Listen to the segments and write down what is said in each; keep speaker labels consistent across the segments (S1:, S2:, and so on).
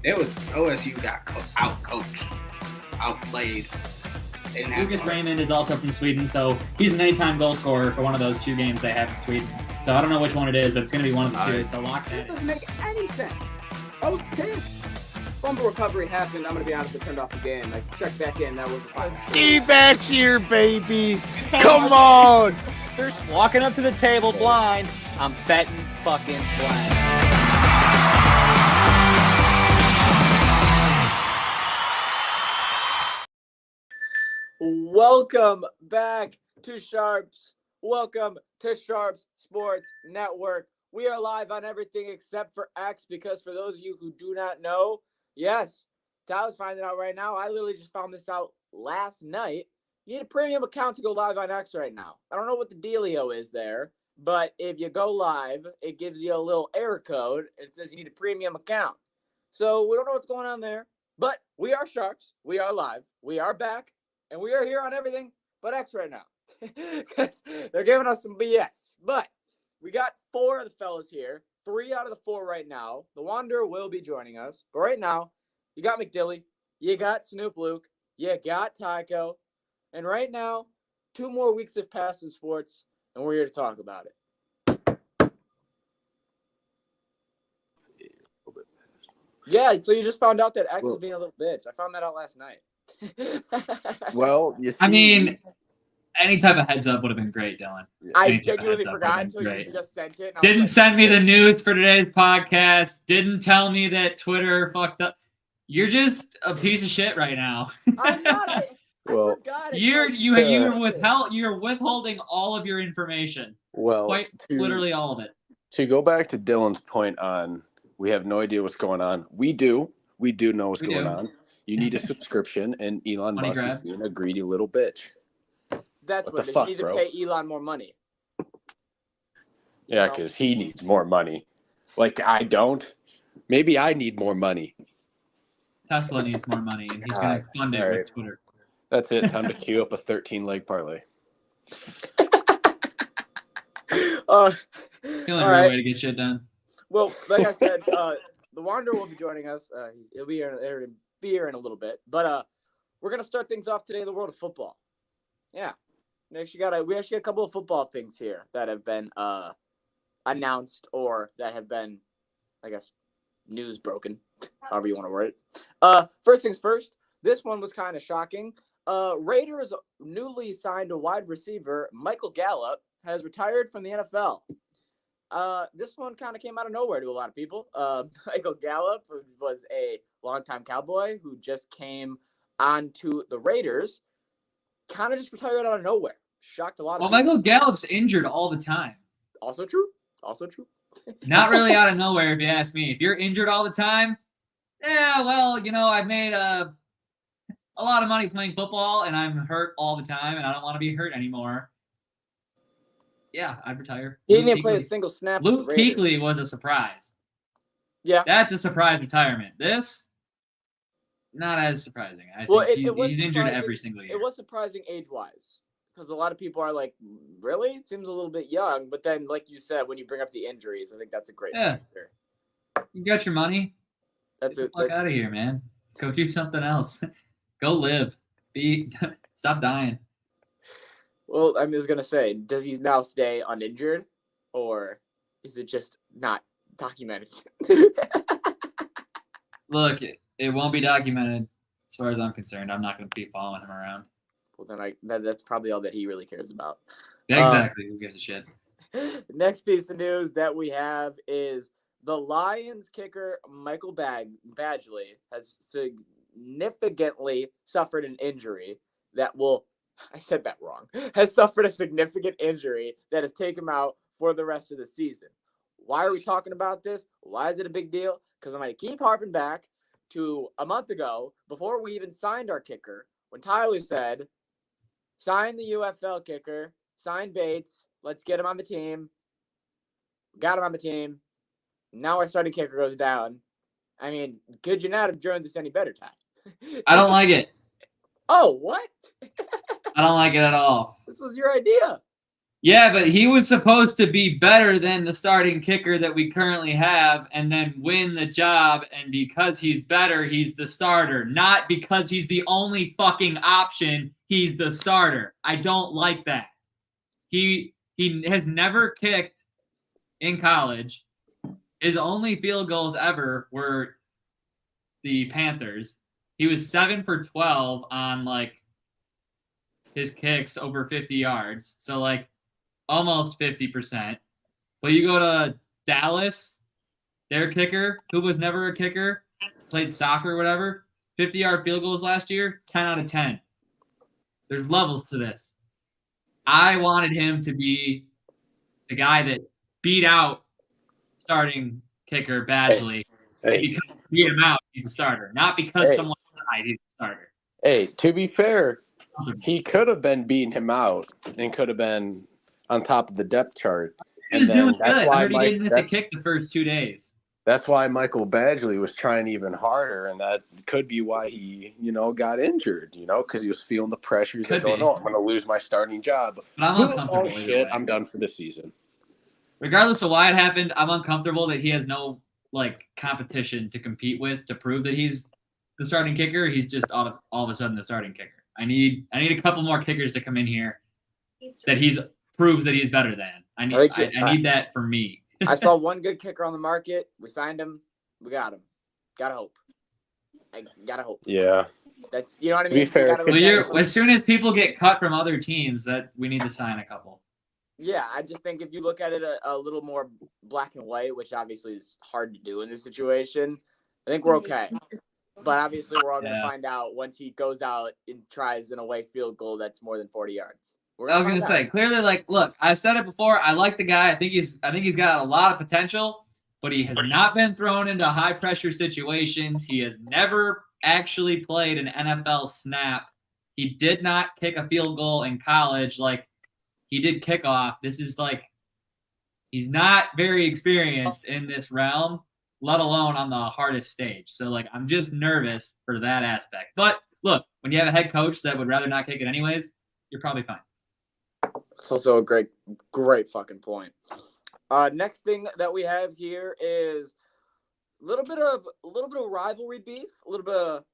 S1: It was OSU got out-coached, outplayed.
S2: Lucas Raymond is also from Sweden, so he's an anytime goal scorer for one of those 2 games they have in Sweden. So I don't know which one it is, but it's going to be one of the 2. So lock that in.
S3: This doesn't make any sense. I was pissed. Fumble recovery happened. I'm going to be honest, I turned off the game. I checked back in. That was
S4: D-backs here, baby. Come on.
S5: They're walking up to the table blind. I'm betting fucking blind.
S3: Welcome back to Sharps. Welcome to Sharps Sports Network. We are live on everything except for X because for those of you who do not know, yes, Tyler's finding out right now. I literally just found this out last night. You need a premium account to go live on X right now. I don't know what the dealio is there, but if you go live, it gives you a little error code. It says you need a premium account. So we don't know what's going on there, but we are Sharps. We are live. We are back. And we are here on everything but X right now. Because they're giving us some BS. But we got 4 of the fellas here. 3 out of the 4 right now. The Wanderer will be joining us. But right now, you got McDilly. You got Snoop Luke. You got Tycho. And right now, 2 more weeks have passed in sports. And we're here to talk about it. Yeah, so you just found out that X is being a little bitch. I found that out last night.
S4: Well, you see,
S2: I mean, any type of heads up would have been great, Dylan.
S3: I genuinely forgot until you just sent it.
S2: Didn't send me the news for today's podcast. Didn't tell me that Twitter fucked up. You're just a piece of shit right now.
S3: I'm not. I forgot.
S2: You're withholding all of your information.
S4: Well,
S2: Quite literally all of it.
S4: To go back to Dylan's point on, we have no idea what's going on. We do know what's going on. You need a subscription, and Elon Musk is being a greedy little bitch.
S3: That's what it is. You need to pay Elon more money.
S4: Yeah, because he needs more money. Like, I don't. Maybe I need more money.
S2: Tesla needs more money, and he's going to fund it with Twitter.
S4: That's it. Time to queue up a 13-leg parlay.
S2: It's the only real way to get shit done.
S3: Well, like I said, the Wanderer will be joining us. He'll be here in a little bit. But we're going to start things off today in the world of football. Yeah. We actually got a couple of football things here that have been announced or that have been, I guess, news broken, however you want to word it. First things first, this one was kind of shocking. Raiders newly signed a wide receiver, Michael Gallup, has retired from the NFL. This one kind of came out of nowhere to a lot of people. Michael Gallup was a longtime Cowboy who just came onto the Raiders, kind of just retired out of nowhere. Shocked a lot of people.
S2: Michael Gallup's injured all the time.
S3: Also true.
S2: Not really out of nowhere, if you ask me. If you're injured all the time, yeah, well, I've made a lot of money playing football, and I'm hurt all the time, and I don't want to be hurt anymore. Yeah, I'd retire.
S3: He didn't even play a single snap.
S2: Luke Kuechly was a surprise.
S3: Yeah.
S2: That's a surprise retirement. This, not as surprising. I think he's injured every single year.
S3: It was surprising age-wise because a lot of people are like, really? It seems a little bit young. But then, like you said, when you bring up the injuries, I think that's a great factor.
S2: You got your money.
S3: That's it.
S2: Fuck out of here, man. Go do something else. Go live. Stop dying.
S3: Well, I was going to say, does he now stay uninjured or is it just not documented?
S2: Look, it won't be documented as far as I'm concerned. I'm not going to be following him around.
S3: Well, then that's probably all that he really cares about.
S2: Yeah, exactly. Who gives a shit?
S3: Next piece of news that we have is the Lions kicker Michael Badgley has significantly suffered an injury that will – I said that wrong – has suffered a significant injury that has taken him out for the rest of the season. Why are we talking about this? Why is it a big deal? Because I'm going to keep harping back to a month ago before we even signed our kicker when Tyler said, sign the UFL kicker, sign Bates, let's get him on the team. Got him on the team. Now our starting kicker goes down. I mean, could you not have joined this any better time?
S2: I don't like it.
S3: Oh, what?
S2: I don't like it at all.
S3: This was your idea.
S2: Yeah, but he was supposed to be better than the starting kicker that we currently have and then win the job. And because he's better, he's the starter. Not because he's the only fucking option, he's the starter. I don't like that. He has never kicked in college. His only field goals ever were the Panthers. He was 7 for 12 on, like, his kicks over 50 yards. So, like, almost 50%. But you go to Dallas, their kicker, who was never a kicker, played soccer or whatever, 50-yard field goals last year, 10 out of 10. There's levels to this. I wanted him to be the guy that beat out starting kicker Badgley. Because he beat him out, he's a starter. Not because someone died, he's a starter.
S4: Hey, to be fair, he could have been beating him out and could have been on top of the depth chart.
S2: He was doing good. I heard he didn't miss a kick the first 2 days.
S4: That's why Michael Badgley was trying even harder, and that could be why he, got injured, because he was feeling the pressures of going, I'm going to lose my starting job.
S2: But I'm uncomfortable.
S4: Oh, shit, I'm done for the season.
S2: Regardless of why it happened, I'm uncomfortable that he has no, competition to compete with to prove that he's the starting kicker. He's just all of a sudden the starting kicker. I need a couple more kickers to come in here that proves that he's better than. I need that for me.
S3: I saw one good kicker on the market. We signed him. We got him. Gotta hope. I gotta hope.
S4: Yeah.
S3: That's what I mean.
S4: To be fair,
S2: as soon as people get cut from other teams, that we need to sign a couple.
S3: Yeah, I just think if you look at it a little more black and white, which obviously is hard to do in this situation, I think we're okay. But obviously, we're all going to find out once he goes out and tries an away field goal that's more than 40 yards.
S2: I was going to say, clearly, look, I said it before. I like the guy. I think he's got a lot of potential, but he has not been thrown into high pressure situations. He has never actually played an NFL snap. He did not kick a field goal in college. He did kickoff. This is he's not very experienced in this realm, let alone on the hardest stage. So, I'm just nervous for that aspect. But, look, when you have a head coach that would rather not kick it anyways, you're probably fine.
S3: It's also a great fucking point. Next thing that we have here is a little bit of rivalry beef, a little bit of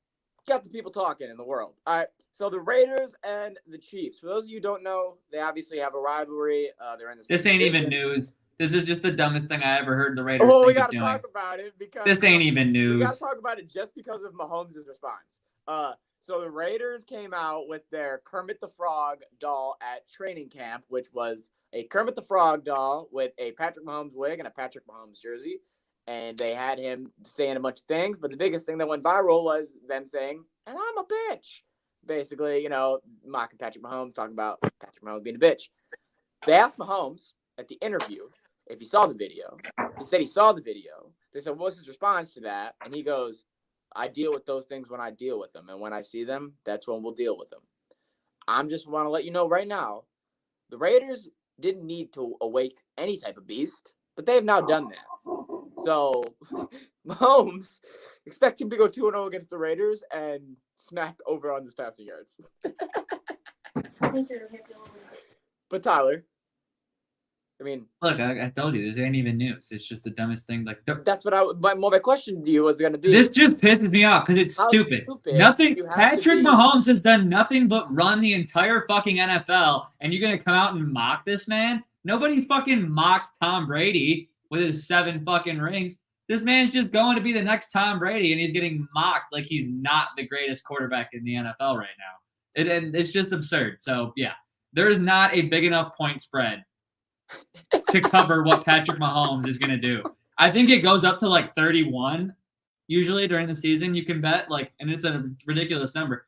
S3: got the people talking in the world. All right, so the Raiders and the Chiefs. For those of you who don't know, they obviously have a rivalry. They're in the same
S2: This ain't
S3: division.
S2: even news. This is just the dumbest thing I ever heard the Raiders.
S3: Oh, we got to talk about it because
S2: this ain't even news.
S3: We got to talk about it just because of Mahomes' response. So the Raiders came out with their Kermit the Frog doll at training camp, which was a Kermit the Frog doll with a Patrick Mahomes wig and a Patrick Mahomes jersey. And they had him saying a bunch of things. But the biggest thing that went viral was them saying, and I'm a bitch. Basically, mocking Patrick Mahomes, talking about Patrick Mahomes being a bitch. They asked Mahomes at the interview if he saw the video. He said he saw the video. They said, what's his response to that? And he goes, I deal with those things when I deal with them. And when I see them, that's when we'll deal with them. I'm just want to let you know right now, the Raiders didn't need to awake any type of beast, but they have now done that. So Mahomes, expect him to go 2-0 against the Raiders and smack over on his passing yards. But Tyler,
S2: look, I told you, this ain't even news. It's just the dumbest thing.
S3: That's what my question to you was going to be.
S2: This just pisses me off because it's stupid. Nothing. Patrick Mahomes has done nothing but run the entire fucking NFL, and you're going to come out and mock this man? Nobody fucking mocked Tom Brady with his 7 fucking rings. This man's just going to be the next Tom Brady, and he's getting mocked like he's not the greatest quarterback in the NFL right now. And it's just absurd. So, yeah, there is not a big enough point spread to cover what Patrick Mahomes is going to do. I think it goes up to 31 usually during the season. You can bet and it's a ridiculous number.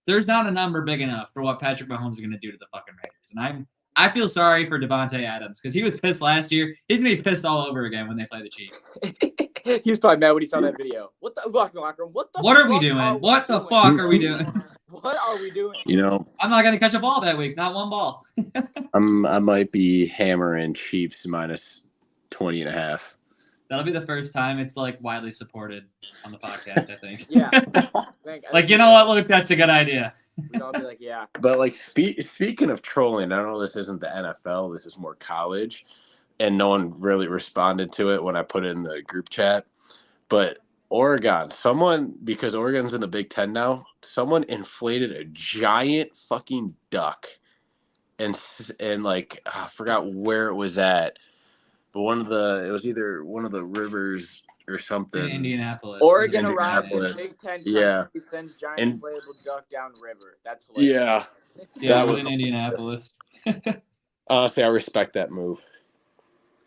S2: There's not a number big enough for what Patrick Mahomes is going to do to the fucking Raiders. And I feel sorry for Devontae Adams because he was pissed last year. He's going to be pissed all over again when they play the Chiefs.
S3: He's probably mad when he saw that video. What
S2: are we doing? What the fuck are we doing?
S3: What are we doing?
S2: I'm not going to catch a ball that week. Not one ball.
S4: I might be hammering Chiefs minus 20.5.
S2: That'll be the first time it's like widely supported on the podcast, I think.
S3: Yeah.
S2: Like, you know what, Luke? That's a good idea.
S3: We'd all be like, yeah.
S4: But like speaking of trolling, I know this isn't the NFL, this is more college, and no one really responded to it when I put it in the group chat. But Oregon, because Oregon's in the Big Ten now, someone inflated a giant fucking duck, and like I forgot where it was at, but it was either one of the rivers or something.
S2: In Indianapolis.
S3: Oregon arrives in
S4: Indianapolis.
S3: Big Ten country,
S4: Yeah.
S3: sends giant
S4: And-
S3: inflatable duck down river. That's hilarious.
S4: Yeah.
S2: Yeah,
S4: That
S2: it was
S4: was
S2: in Indianapolis.
S4: Honestly, I respect that move.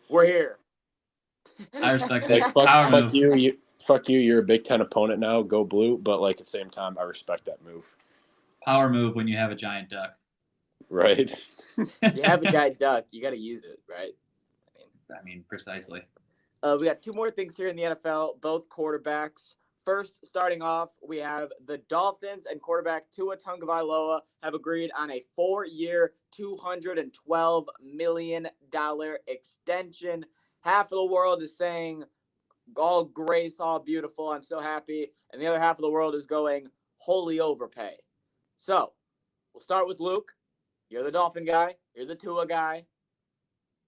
S3: We're here.
S2: I respect
S4: Like
S2: it.
S4: fuck
S2: Power move.
S4: you. Fuck you. You're a Big Ten opponent now. Go blue. But like at the same time, I respect that move.
S2: Power move when you have a giant duck.
S4: Right.
S3: You have a giant duck, you got to use it, right?
S2: I mean, precisely.
S3: We got two more things here in the NFL, both quarterbacks. First, starting off, we have the Dolphins and quarterback Tua Tagovailoa have agreed on a 4-year, $212 million extension. Half of the world is saying, all grace, all beautiful, I'm so happy. And the other half of the world is going, holy overpay. So, we'll start with Luke. You're the Dolphin guy. You're the Tua guy.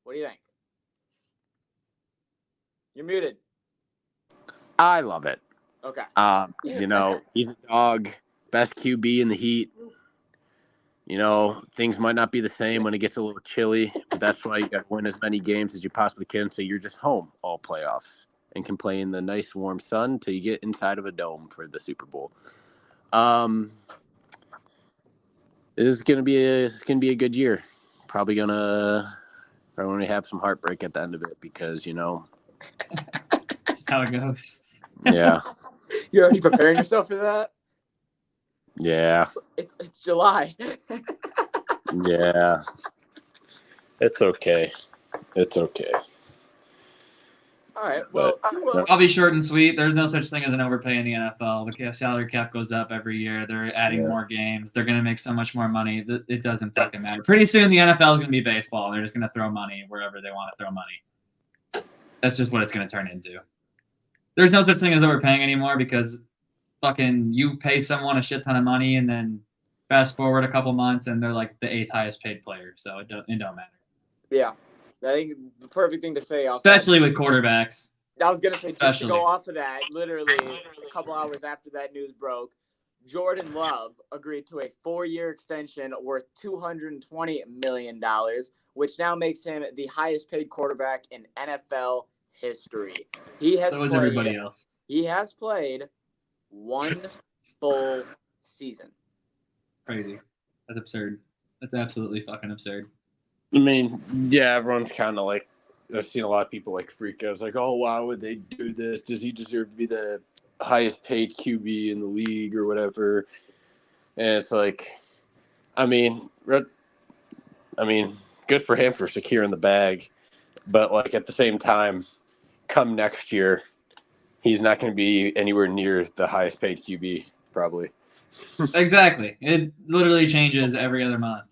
S3: What do you think? You're muted.
S4: I love it.
S3: Okay.
S4: You know, he's a dog, best QB in the heat. You know, things might not be the same when it gets a little chilly, but that's why you got to win as many games as you possibly can, so you're just home all playoffs and can play in the nice warm sun till you get inside of a dome for the Super Bowl. It's gonna be a good year. Probably gonna have some heartbreak at the end of it because
S2: Just how it goes.
S4: yeah.
S3: You're already preparing yourself for that?
S4: Yeah.
S3: It's July.
S4: Yeah. It's okay. It's okay.
S3: All right. Well,
S2: I'll be short and sweet. There's no such thing as an overpay in the NFL. The salary cap goes up every year. They're adding more games. They're going to make so much more money that it doesn't fucking matter. Pretty soon the NFL is going to be baseball. And they're just going to throw money wherever they want to throw money. That's just what it's going to turn into. There's no such thing as overpaying anymore because fucking you pay someone a shit ton of money and then fast forward a couple months and they're like the 8th highest paid player. So it don't matter.
S3: yeah. I think the perfect thing to say.
S2: Especially with quarterbacks.
S3: I was going to say, just
S2: Especially.
S3: to go off of that, literally a couple hours after that news broke, Jordan Love agreed to a 4-year extension worth $220 million, which now makes him the highest paid quarterback in NFL history.
S2: So is everybody else.
S3: He has played 1 full season.
S2: Crazy. That's absurd. That's absolutely fucking absurd.
S4: I mean, yeah, everyone's kind of like, I've seen a lot of people like freak out. It's like, oh, why would they do this? Does he deserve to be the highest paid QB in the league or whatever? And it's like, I mean, good for him for securing the bag. But like at the same time, come next year, he's not going to be anywhere near the highest paid QB, probably.
S2: Exactly. It literally changes every other month.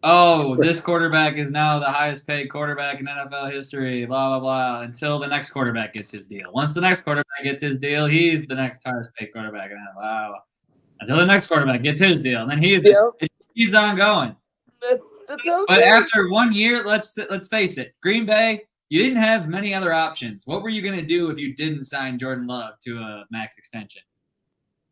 S2: Oh, this quarterback is now the highest paid quarterback in NFL history, blah, blah, blah, until the next quarterback gets his deal. Once the next quarterback gets his deal, he's the next highest paid quarterback in NFL. Wow. Until the next quarterback gets his deal, and then it keeps on going.
S3: That's okay.
S2: But after 1 year, let's face it, Green Bay, you didn't have many other options. What were you going to do if you didn't sign Jordan Love to a max extension?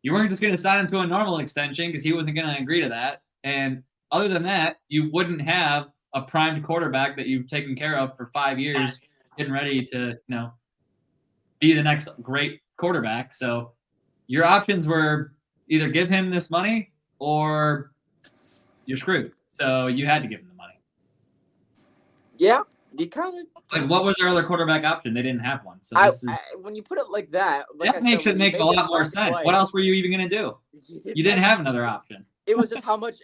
S2: You weren't just going to sign him to a normal extension because he wasn't going to agree to that. And other than that, you wouldn't have a primed quarterback that you've taken care of for 5 years, getting ready to, be the next great quarterback. So your options were either give him this money or you're screwed. So you had to give him the money.
S3: Yeah, you kind of.
S2: Like, what was their other quarterback option? They didn't have one. So
S3: When you put it like that,
S2: that makes it make a lot more sense. What else were you even going to do? You didn't have another option.
S3: It was just how much.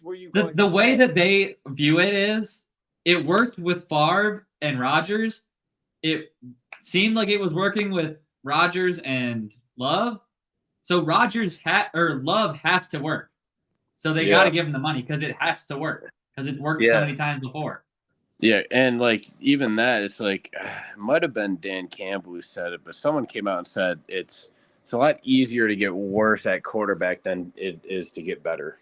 S3: Were you going?
S2: The way that they view it is, it worked with Favre and Rodgers. It seemed like it was working with Rodgers and Love. So Love has to work. So they got to give him the money because it has to work because it worked so many times before.
S4: Yeah, and like even that, it's like it might have been Dan Campbell who said it, but someone came out and said it's a lot easier to get worse at quarterback than it is to get better.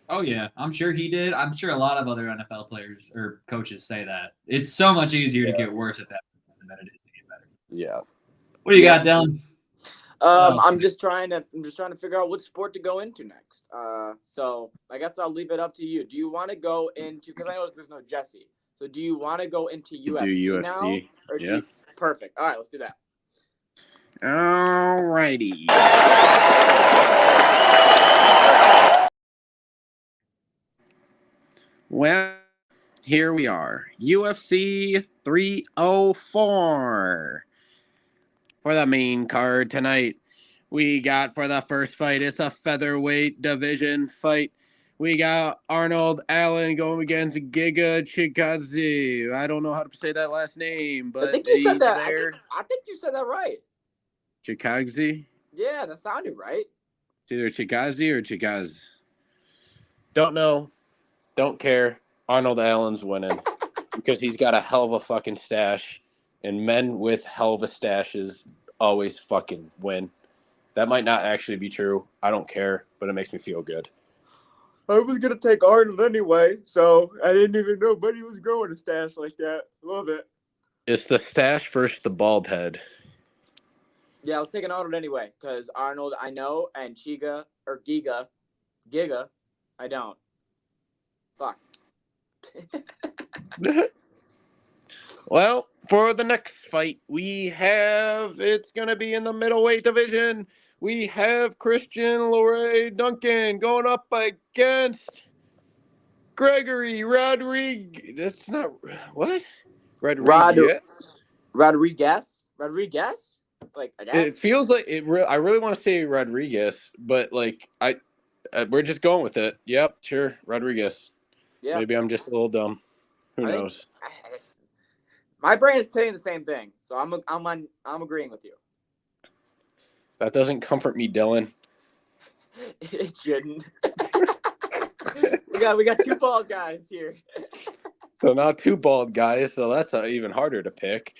S2: Oh yeah, I'm sure he did. I'm sure a lot of other NFL players or coaches say that. It's so much easier to get worse at that than it is to get better.
S4: Yeah.
S2: What do you
S3: Yeah.
S2: got, Dylan?
S3: I'm just trying to figure out what sport to go into next. So I guess I'll leave it up to you. Do you want to go into, because I know there's no Jesse. So do you want to go into UFC, now? Or
S4: Yeah.
S3: Perfect. All right, let's do that.
S4: All righty. Well, here we are. UFC 304. For the main card tonight, we got for the first fight, it's a featherweight division fight. We got Arnold Allen going against Giga Chikadze. I don't know how to say that last name, but
S3: I think you said
S4: he's
S3: that.
S4: there.
S3: I think you said that right.
S4: Chikadze?
S3: Yeah, that sounded right.
S4: It's either Chikadze or Chikaz. Don't know. Don't care. Arnold Allen's winning because he's got a hell of a fucking stash, and men with hell of a stashes always fucking win. That might not actually be true. I don't care, but it makes me feel good.
S3: I was gonna take Arnold anyway, so I didn't even know Buddy was growing a stash like that. Love it.
S4: It's the stash versus the bald head.
S3: Yeah, I was taking Arnold anyway, because Arnold I know, and Giga, I don't. Fuck.
S4: Well, for the next fight, it's going to be in the middleweight division. We have Christian Leroy Duncan going up against Gregory Rodriguez. That's not what? Rodriguez.
S3: Rodriguez? Like I guess.
S4: It feels like it. I really want to say Rodriguez, but like we're just going with it. Yep, sure, Rodriguez.
S3: Yeah.
S4: Maybe I'm just a little dumb. Who knows?
S3: My brain is saying the same thing, so I'm agreeing with you.
S4: That doesn't comfort me, Dylan.
S3: It shouldn't. we got two bald guys here.
S4: So now two bald guys, so that's even harder to pick.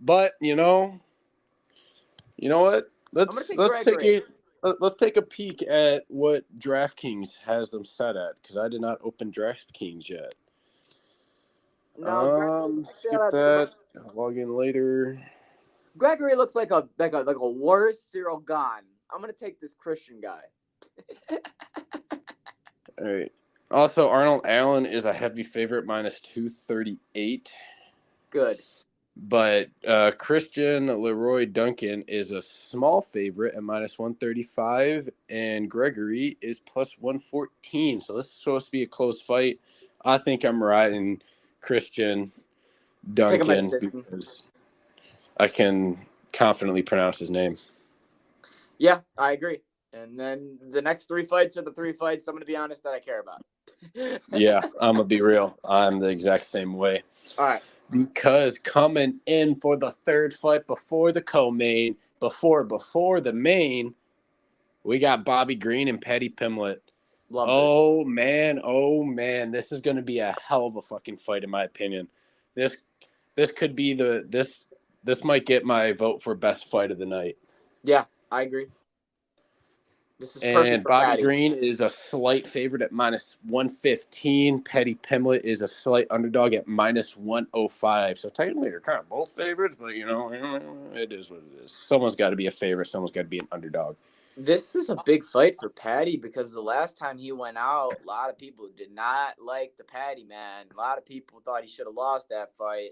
S4: But you know what? Let's take a peek at what DraftKings has them set at, because I did not open DraftKings yet.
S3: No,
S4: skip that. Log in later.
S3: Gregory looks like a worse Cyril Gahn. I'm gonna take this Christian guy.
S4: All right. Also, Arnold Allen is a heavy favorite, minus 238.
S3: Good.
S4: But Christian Leroy Duncan is a small favorite at minus 135, and Gregory is plus 114. So this is supposed to be a close fight. I think I'm riding Christian Duncan because I can confidently pronounce his name.
S3: Yeah, I agree. And then the next three fights are the three fights, I'm going to be honest, that I care about.
S4: Yeah, I'm going to be real. I'm the exact same way.
S3: All right.
S4: Because coming in for the third fight before the co-main, before the main, we got Bobby Green and Paddy Pimblett. Oh man, this is going to be a hell of a fucking fight in my opinion. This could be this might get my vote for best fight of the night.
S3: Yeah, I agree. This is perfect.
S4: And Bobby Green is a slight favorite at minus 115. Paddy Pimblett is a slight underdog at minus 105. So technically they're kind of both favorites, but it is what it is. Someone's got to be a favorite. Someone's got to be an underdog.
S3: This is a big fight for Paddy because the last time he went out, a lot of people did not like the Paddy man. A lot of people thought he should have lost that fight.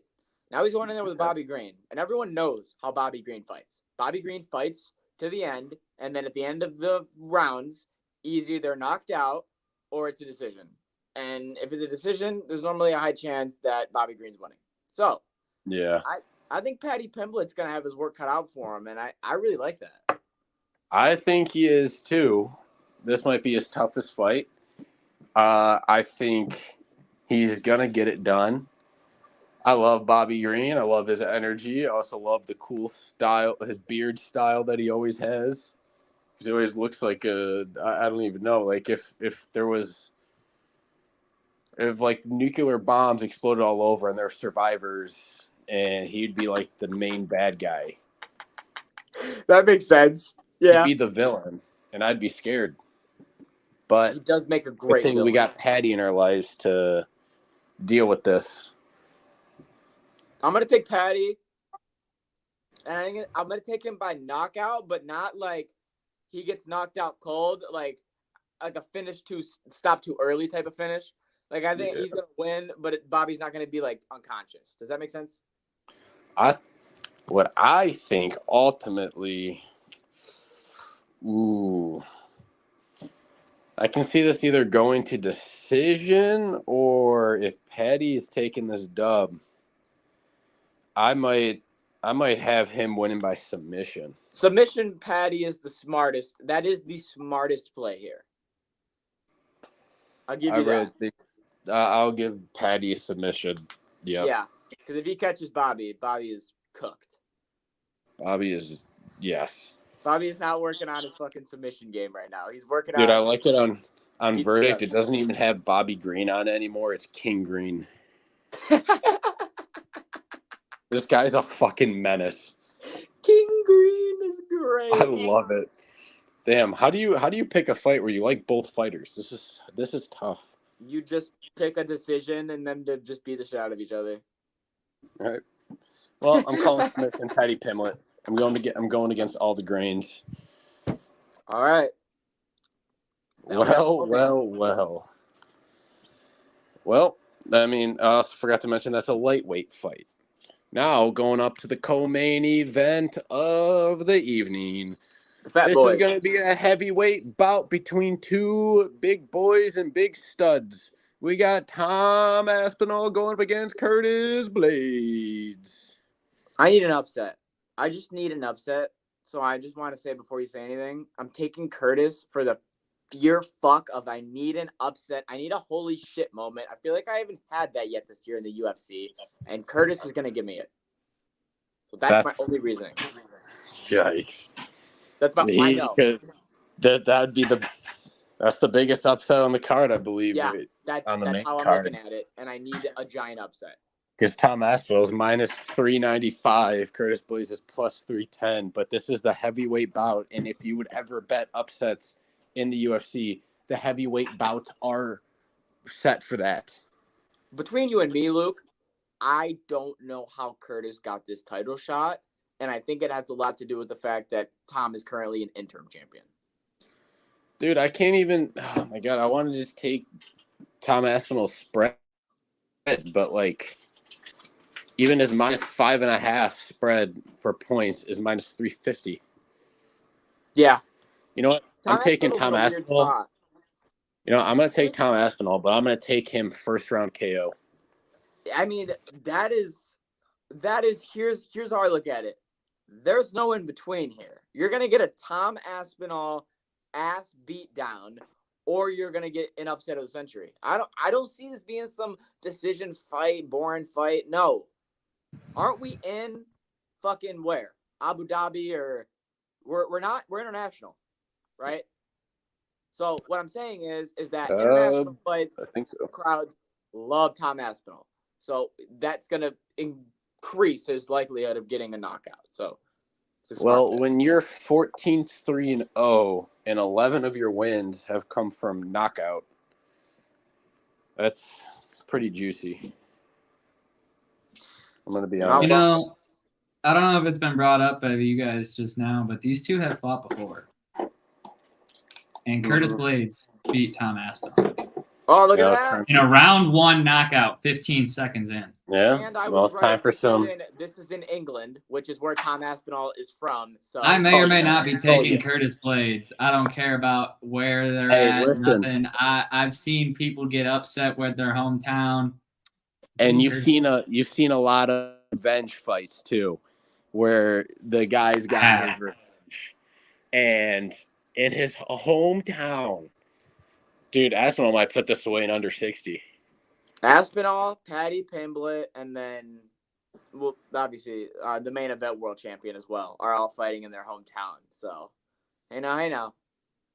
S3: Now he's going in there with Bobby Green, and everyone knows how Bobby Green fights. Bobby Green fights to the end, and then at the end of the rounds, he's either knocked out or it's a decision. And if it's a decision, there's normally a high chance that Bobby Green's winning. So,
S4: yeah,
S3: I think Paddy Pimblett's going to have his work cut out for him, and I really like that.
S4: I think he is too. This might be his toughest fight. I think he's going to get it done. I love Bobby Green. I love his energy. I also love the cool style, his beard style that he always has. He always looks like I don't even know. Like if there was if like nuclear bombs exploded all over and they're survivors, and he'd be like the main bad guy.
S3: That makes sense. Yeah.
S4: He'd be the villain, and I'd be scared. But
S3: He does make a
S4: good
S3: great
S4: thing
S3: villain.
S4: we got Patty in our lives to deal with this.
S3: I'm going to take Patty, and I'm going to take him by knockout, but not like he gets knocked out cold, like a finish stop too early type of finish. Like, I think he's going to win, but Bobby's not going to be, like, unconscious. Does that make sense?
S4: What I think ultimately, I can see this either going to decision, or if Patty is taking this dub, I might have him winning by submission.
S3: Submission Patty is the smartest. That is the smartest play here. I'll give you that.
S4: Really think I'll give Patty a submission. Yep.
S3: Yeah, because if he catches Bobby is cooked.
S4: Bobby is, yes.
S3: Bobby is not working on his fucking submission game right now. He's working
S4: Dude, I
S3: on.
S4: like it on
S3: He's
S4: Verdict.
S3: good.
S4: It doesn't even have Bobby Green on it anymore. It's King Green. This guy's a fucking menace.
S3: King Green is great.
S4: I love it. Damn, how do you pick a fight where you like both fighters? This is tough.
S3: You just pick a decision and then to just beat the shit out of each other.
S4: All right. Well, I'm calling Smith and Patty Pimlet. I'm going against all the grains.
S3: All right.
S4: Well. I mean, I also forgot to mention that's a lightweight fight. Now going up to the co-main event of the evening.
S3: The Fat
S4: This
S3: Boys.
S4: is going to be a heavyweight bout between two big boys and big studs. We got Tom Aspinall going up against Curtis Blades.
S3: I need an upset. I just need an upset. So I just want to say before you say anything, I'm taking Curtis for the fear fuck of I need an upset. I need a holy shit moment. I feel like I haven't had that yet this year in the UFC, and Curtis is going to give me it. So that's my only reasoning.
S4: Yikes.
S3: That's my I know.
S4: That'd be that's the biggest upset on the card, I believe.
S3: Yeah, that's how I'm looking at it, and I need a giant upset.
S4: Because Tom Aspinall is minus 395, Curtis Blades is plus 310, but this is the heavyweight bout, and if you would ever bet upsets in the UFC, the heavyweight bouts are set for that.
S3: Between you and me, Luke, I don't know how Curtis got this title shot, and I think it has a lot to do with the fact that Tom is currently an interim champion.
S4: Dude, I can't even. Oh my god, I want to just take Tom Aspinall's spread, but like, even his minus 5.5 spread for points is minus 350.
S3: Yeah.
S4: You know what? I'm taking Tom Aspinall. You know, I'm going to take Tom Aspinall, but I'm going to take him first round KO.
S3: I mean, that is here's how I look at it. There's no in between here. You're going to get a Tom Aspinall ass beat down, or you're going to get an upset of the century. I don't see this being some decision fight, boring fight. No. Aren't we in fucking where? Abu Dhabi, or we're not, we're international, right? So what I'm saying is that international fights,
S4: I think so.
S3: Crowds love Tom Aspinall. So that's going to increase his likelihood of getting a knockout. So,
S4: well, when you're 14-3-0 and 11 of your wins have come from knockout, it's pretty juicy. I'm going to be honest.
S2: You know, I don't know if it's been brought up by you guys just now, but these two have fought before. And Curtis Blades beat Tom Aspinall.
S3: Oh, look at that.
S2: In a round one knockout, 15 seconds in.
S4: Yeah.
S3: And I
S4: well, it's time for some.
S3: This is in England, which is where Tom Aspinall is from. So
S2: I may or may not be taking Curtis Blades. I don't care about where they're at.
S4: Listen.
S2: Nothing. I've seen people get upset with their hometown.
S4: And you've seen a lot of revenge fights too, where the guy's got his revenge. And in his hometown, dude, Aspinall might put this away in under 60.
S3: Aspinall, Patty Pimblett, and then, well, obviously, the main event world champion as well are all fighting in their hometown. So, I know.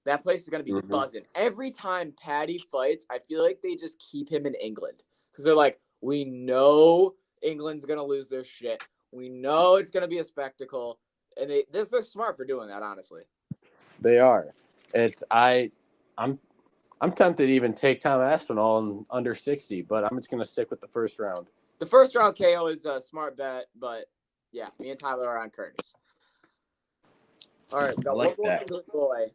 S3: That place is going to be
S4: Mhm.
S3: buzzing. Every time Patty fights, I feel like they just keep him in England because they're like, we know England's going to lose their shit. We know it's going to be a spectacle. And they're smart for doing that, honestly.
S4: They are. I'm tempted to even take Tom Aspinall in under 60, but I'm just going to stick with the first round.
S3: The first round KO is a smart bet, but yeah, me and Tyler are on Curtis. All right, got
S4: like
S3: one more
S4: that.
S3: for this boy.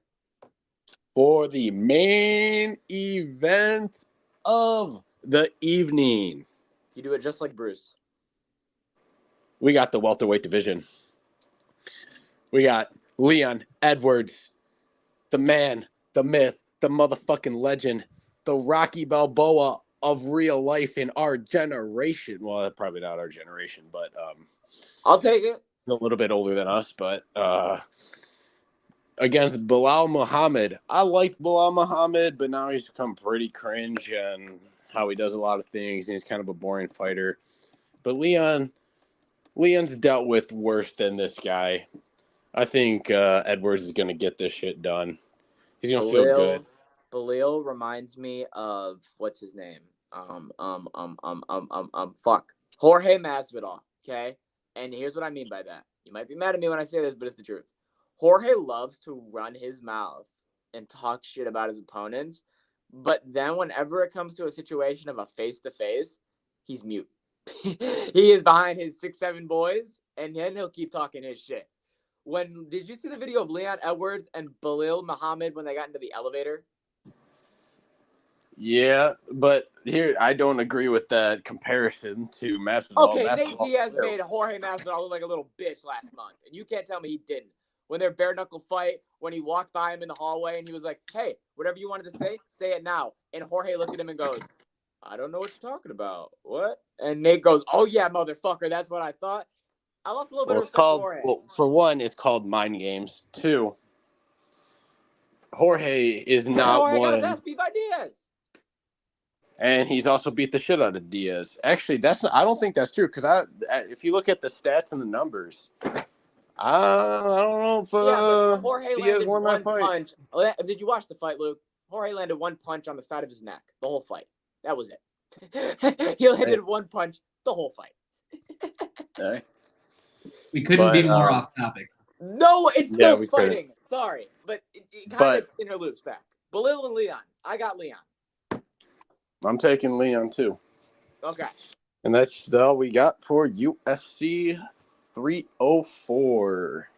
S4: For the main event of the evening,
S3: You do it just like Bruce.
S4: we got the welterweight division. We got Leon Edwards, the man, the myth, the motherfucking legend, the Rocky Balboa of real life in our generation. Well, probably not our generation, but
S3: I'll take it.
S4: a little bit older than us, but against Bilal Muhammad. I liked Bilal Muhammad, but now he's become pretty cringe and how he does a lot of things, and he's kind of a boring fighter. But Leon's dealt with worse than this guy. I think Edwards is going to get this shit done. He's going to feel good.
S3: Belil reminds me of what's his name? Fuck. Jorge Masvidal. Okay, and here's what I mean by that. You might be mad at me when I say this, but it's the truth. Jorge loves to run his mouth and talk shit about his opponents, but then whenever it comes to a situation of a face-to-face, he's mute. He is behind his 6'7" boys, and then he'll keep talking his shit. Did you see the video of Leon Edwards and Bilal Muhammad when they got into the elevator?
S4: Yeah, but here I don't agree with that comparison to Masvidal.
S3: Okay,
S4: Masvidal,
S3: Nate Diaz made Jorge Masvidal look like a little bitch last month, and you can't tell me he didn't. When their bare knuckle fight, when he walked by him in the hallway and he was like, "Hey, whatever you wanted to say it now." And Jorge looked at him and goes, "I don't know what you're talking about. What?" And Nate goes, "Oh yeah, motherfucker, that's what I thought." I lost a little bit of respect for Jorge.
S4: Well, for one, it's called mind games. Two, Jorge is not
S3: Jorge got
S4: one.
S3: his ass beat by Diaz.
S4: And he's also beat the shit out of Diaz. Actually, I don't think that's true because if you look at the stats and the numbers, I don't know if
S3: but Jorge
S4: Diaz
S3: landed
S4: won that
S3: one
S4: fight.
S3: punch. Did you watch the fight, Luke? Jorge landed one punch on the side of his neck the whole fight. That was it. He landed one punch the whole fight.
S4: Okay.
S2: We couldn't be more off topic.
S3: No, it's still
S4: we
S3: fighting.
S4: couldn't.
S3: Sorry, but it kind of interloops back. Belil and Leon. I got Leon.
S4: I'm taking Leon too.
S3: Okay.
S4: And that's all we got for UFC 304.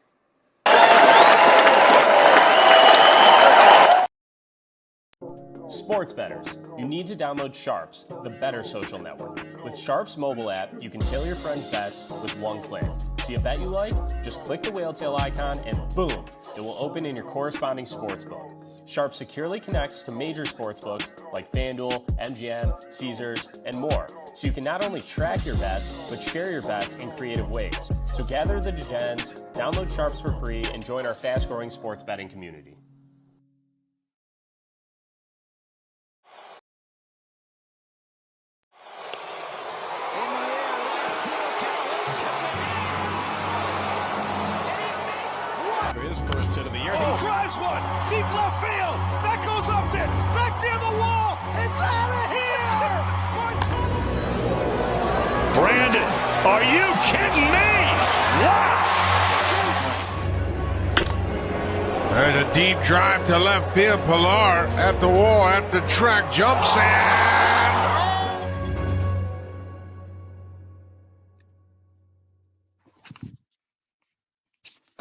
S6: Sports bettors, you need to download Sharps, the better social network. With Sharps mobile app, you can tail your friends' bets with one click. See a bet you like? Just click the whale tail icon and boom, it will open in your corresponding sportsbook. Sharps securely connects to major sportsbooks like FanDuel, MGM, Caesars, and more. So you can not only track your bets, but share your bets in creative ways. So gather the degens, download Sharps for free, and join our fast-growing sports betting community.
S7: His first hit of the year. He drives one deep left field. That goes Upton back near the wall. It's out of here. Brandon, are you kidding me? Wow.
S8: There's a deep drive to left field. Pilar at the wall, at the track, jumps and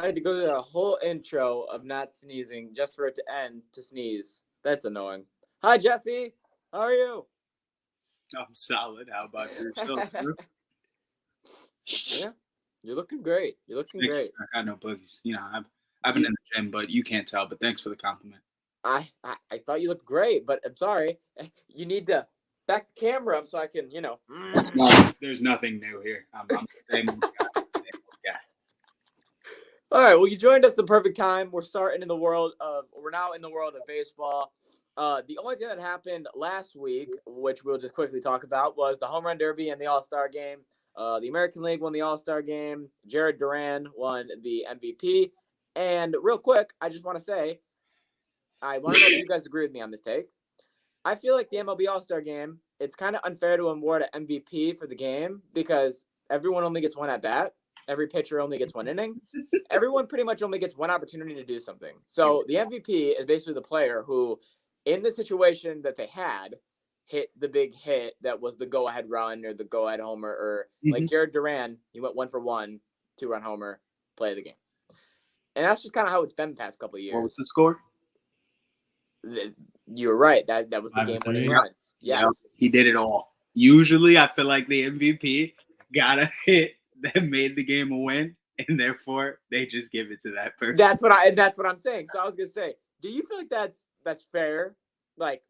S3: I had to go through that whole intro of not sneezing just for it to end to sneeze. That's annoying. Hi, Jesse. How are you?
S1: I'm solid. How about yourself?
S3: Yeah, you're looking great. You're looking great.
S1: I got no boogies. You know, I've been in the gym, but you can't tell. But thanks for the compliment.
S3: I thought you looked great, but I'm sorry. You need to back the camera up so I can,
S1: There's nothing new here. I'm the same old guy.
S3: All right, well, you joined us the perfect time. We're now in the world of baseball. The only thing that happened last week, which we'll just quickly talk about, was the Home Run Derby and the All-Star Game. The American League won the All-Star Game. Jared Duran won the MVP. And real quick, I just want to say, I want to know if you guys agree with me on this take. I feel like the MLB All-Star Game, it's kind of unfair to award an MVP for the game because everyone only gets one at bat. Every pitcher only gets one inning. Everyone pretty much only gets one opportunity to do something. So the MVP is basically the player who, in the situation that they had, hit the big hit that was the go-ahead run or the go-ahead homer, or like Jared Duran, he went 1 for 1, 2-run homer, play of the game. And that's just kind of how it's been the past couple of years.
S1: What was the score?
S3: You were right. That was the game winning run. Yes.
S1: Yep, he did it all. Usually, I feel like the MVP got a hit that made the game a win, and therefore they just give it to that person.
S3: That's what I'm saying. So I was gonna say, do you feel like that's fair? Like,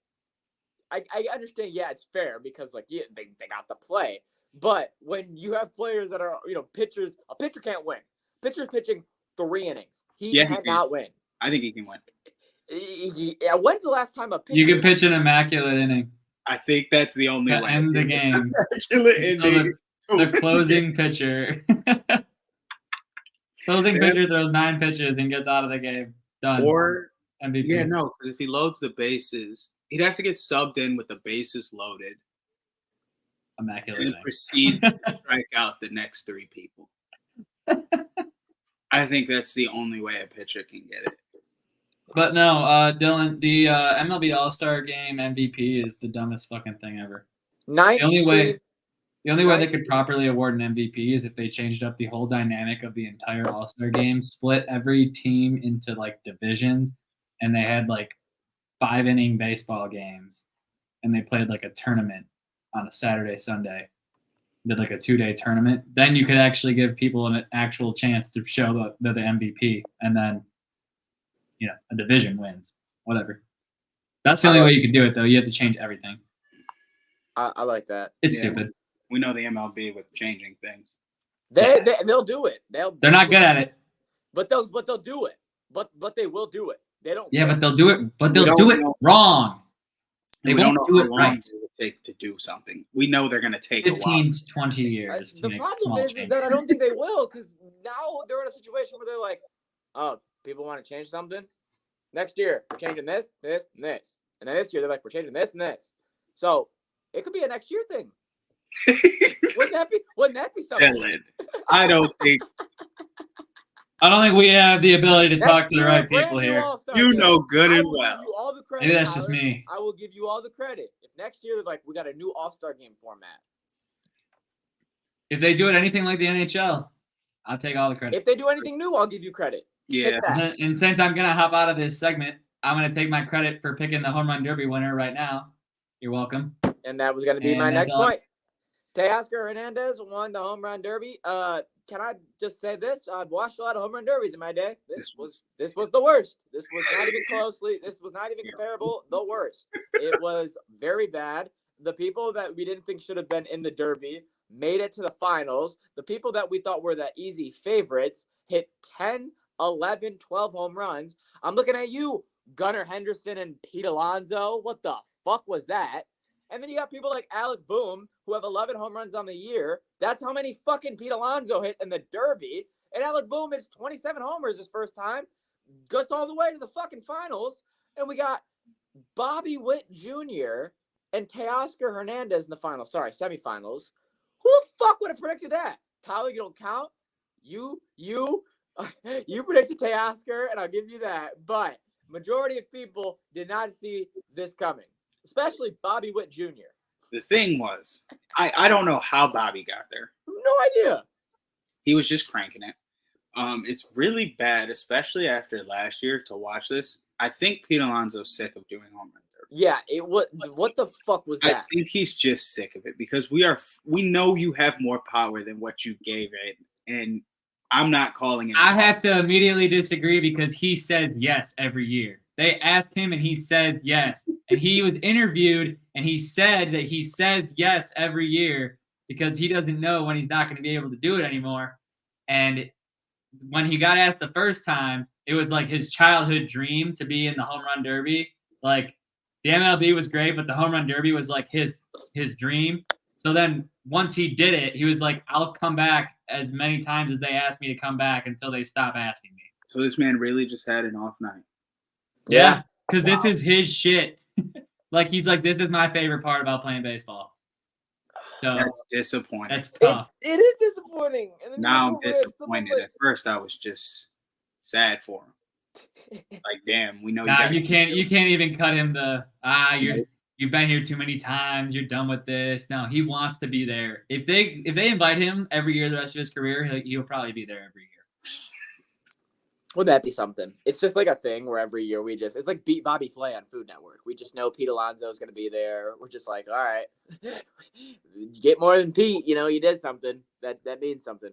S3: I understand. Yeah, it's fair because like they got the play, but when you have players that are pitchers, a pitcher can't win. Pitcher's pitching 3 innings. He cannot win.
S1: I think he can win.
S3: Yeah, when's the last time a pitcher?
S2: You can pitch an immaculate inning.
S1: I think that's the only
S2: To
S1: way.
S2: end the game.
S1: Immaculate inning.
S2: The closing pitcher. Closing pitcher throws 9 pitches and gets out of the game. Done.
S1: Or
S2: MVP.
S1: yeah, no, because if he loads the bases, he'd have to get subbed in with the bases loaded
S2: Immaculate
S1: and
S2: inning.
S1: proceed to strike out the next 3 people. I think that's the only way a pitcher can get it.
S2: But no, Dylan, the MLB All-Star Game MVP is the dumbest fucking thing ever. The only way they could properly award an MVP is if they changed up the whole dynamic of the entire All-Star Game, split every team into like divisions, and they had like 5-inning baseball games, and they played like a tournament on a Saturday, Sunday. Did like a 2-day tournament. Then you could actually give people an actual chance to show that they're the MVP, and then a division wins. Whatever. That's the only way you can do it, though. You have to change everything.
S3: I like that.
S2: It's stupid.
S1: We know the MLB with changing things.
S3: They'll do it.
S2: They're not good at it.
S3: But they'll do it. But they will do it. They don't.
S2: Yeah, but they'll do it. But they'll do it wrong. They
S1: we
S2: won't
S1: don't know
S2: do
S1: how
S2: it
S1: long
S2: right.
S1: it will take to do something. We know they're going to take
S2: 15 to 20 years to
S3: The
S2: make
S3: problem
S2: small
S3: is
S2: changes.
S3: that I don't think they will, because now they're in a situation where they're like, oh, people want to change something. Next year, we're changing this, this, and this. And then this year, they're like, we're changing this and this. So it could be a next year thing. Wouldn't that be something?
S1: Dylan, I don't think
S2: I don't think we have the ability to talk to the right
S3: brand
S2: people
S3: new
S2: here.
S3: All-Star
S1: you
S3: game.
S1: know good
S3: I
S1: and
S3: will give
S1: well.
S3: you all the credit,
S2: Maybe that's just
S3: Tyler.
S2: me.
S3: I will give you all the credit. If next year, like, we got a new All-Star Game format.
S2: If they do it anything like the NHL, I'll take all the credit.
S3: If they do anything new, I'll give you credit.
S1: Yeah.
S3: Take that.
S2: And since I'm going to hop out of this segment, I'm going to take my credit for picking the Home Run Derby winner right now. You're welcome.
S3: And that was going to be
S2: And
S3: my
S2: that's
S3: next
S2: all.
S3: point. Teoscar Hernandez won the Home Run Derby. Can I just say this? I've watched a lot of Home Run Derbies in my day. This was the worst. This was not even closely. This was not even comparable. The worst. It was very bad. The people that we didn't think should have been in the Derby made it to the finals. The people that we thought were the easy favorites hit 10, 11, 12 home runs. I'm looking at you, Gunnar Henderson and Pete Alonso. What the fuck was that? And then you got people like Alec Boom, who have 11 home runs on the year. That's how many fucking Pete Alonso hit in the Derby. And Alec Boom is 27 homers his first time. Goes all the way to the fucking finals. And we got Bobby Witt Jr. and Teoscar Hernandez in the finals. Sorry, semifinals. Who the fuck would have predicted that? Tyler, you don't count. You predicted Teoscar, and I'll give you that. But majority of people did not see this coming. Especially Bobby Witt Jr.
S1: The thing was, I don't know how Bobby got there.
S3: No idea.
S1: He was just cranking it. It's really bad, especially after last year, to watch this. I think Pete Alonso's sick of doing home run derby.
S3: Yeah, what the fuck was that?
S1: I think he's just sick of it because we know you have more power than what you gave it, and I'm not calling it.
S2: I have to immediately disagree because he says yes every year. They asked him and he says yes. And he was interviewed and he said that he says yes every year because he doesn't know when he's not going to be able to do it anymore. And when he got asked the first time, it was like his childhood dream to be in the Home Run Derby. Like the MLB was great, but the Home Run Derby was like his dream. So then once he did it, he was like, I'll come back as many times as they ask me to come back until they stop asking me.
S1: So this man really just had an off night.
S2: Yeah. because this is his shit. Like he's like, this is my favorite part about playing baseball. So
S1: That's disappointing.
S2: that's tough.
S3: It is disappointing. And then
S1: Now I'm
S3: you go,
S1: disappointed. At first, I was just sad for him. Like, damn, we know
S2: Nah,
S1: you
S2: can't even cut him you've been here too many times, you're done with this. No, he wants to be there. If they invite him every year the rest of his career, he'll probably be there every year.
S3: Wouldn't that be something? It's just like a thing where every year it's like beat Bobby Flay on Food Network. We just know Pete Alonso is going to be there. We're just like, all right, you get more than Pete. You know, you did something that means something.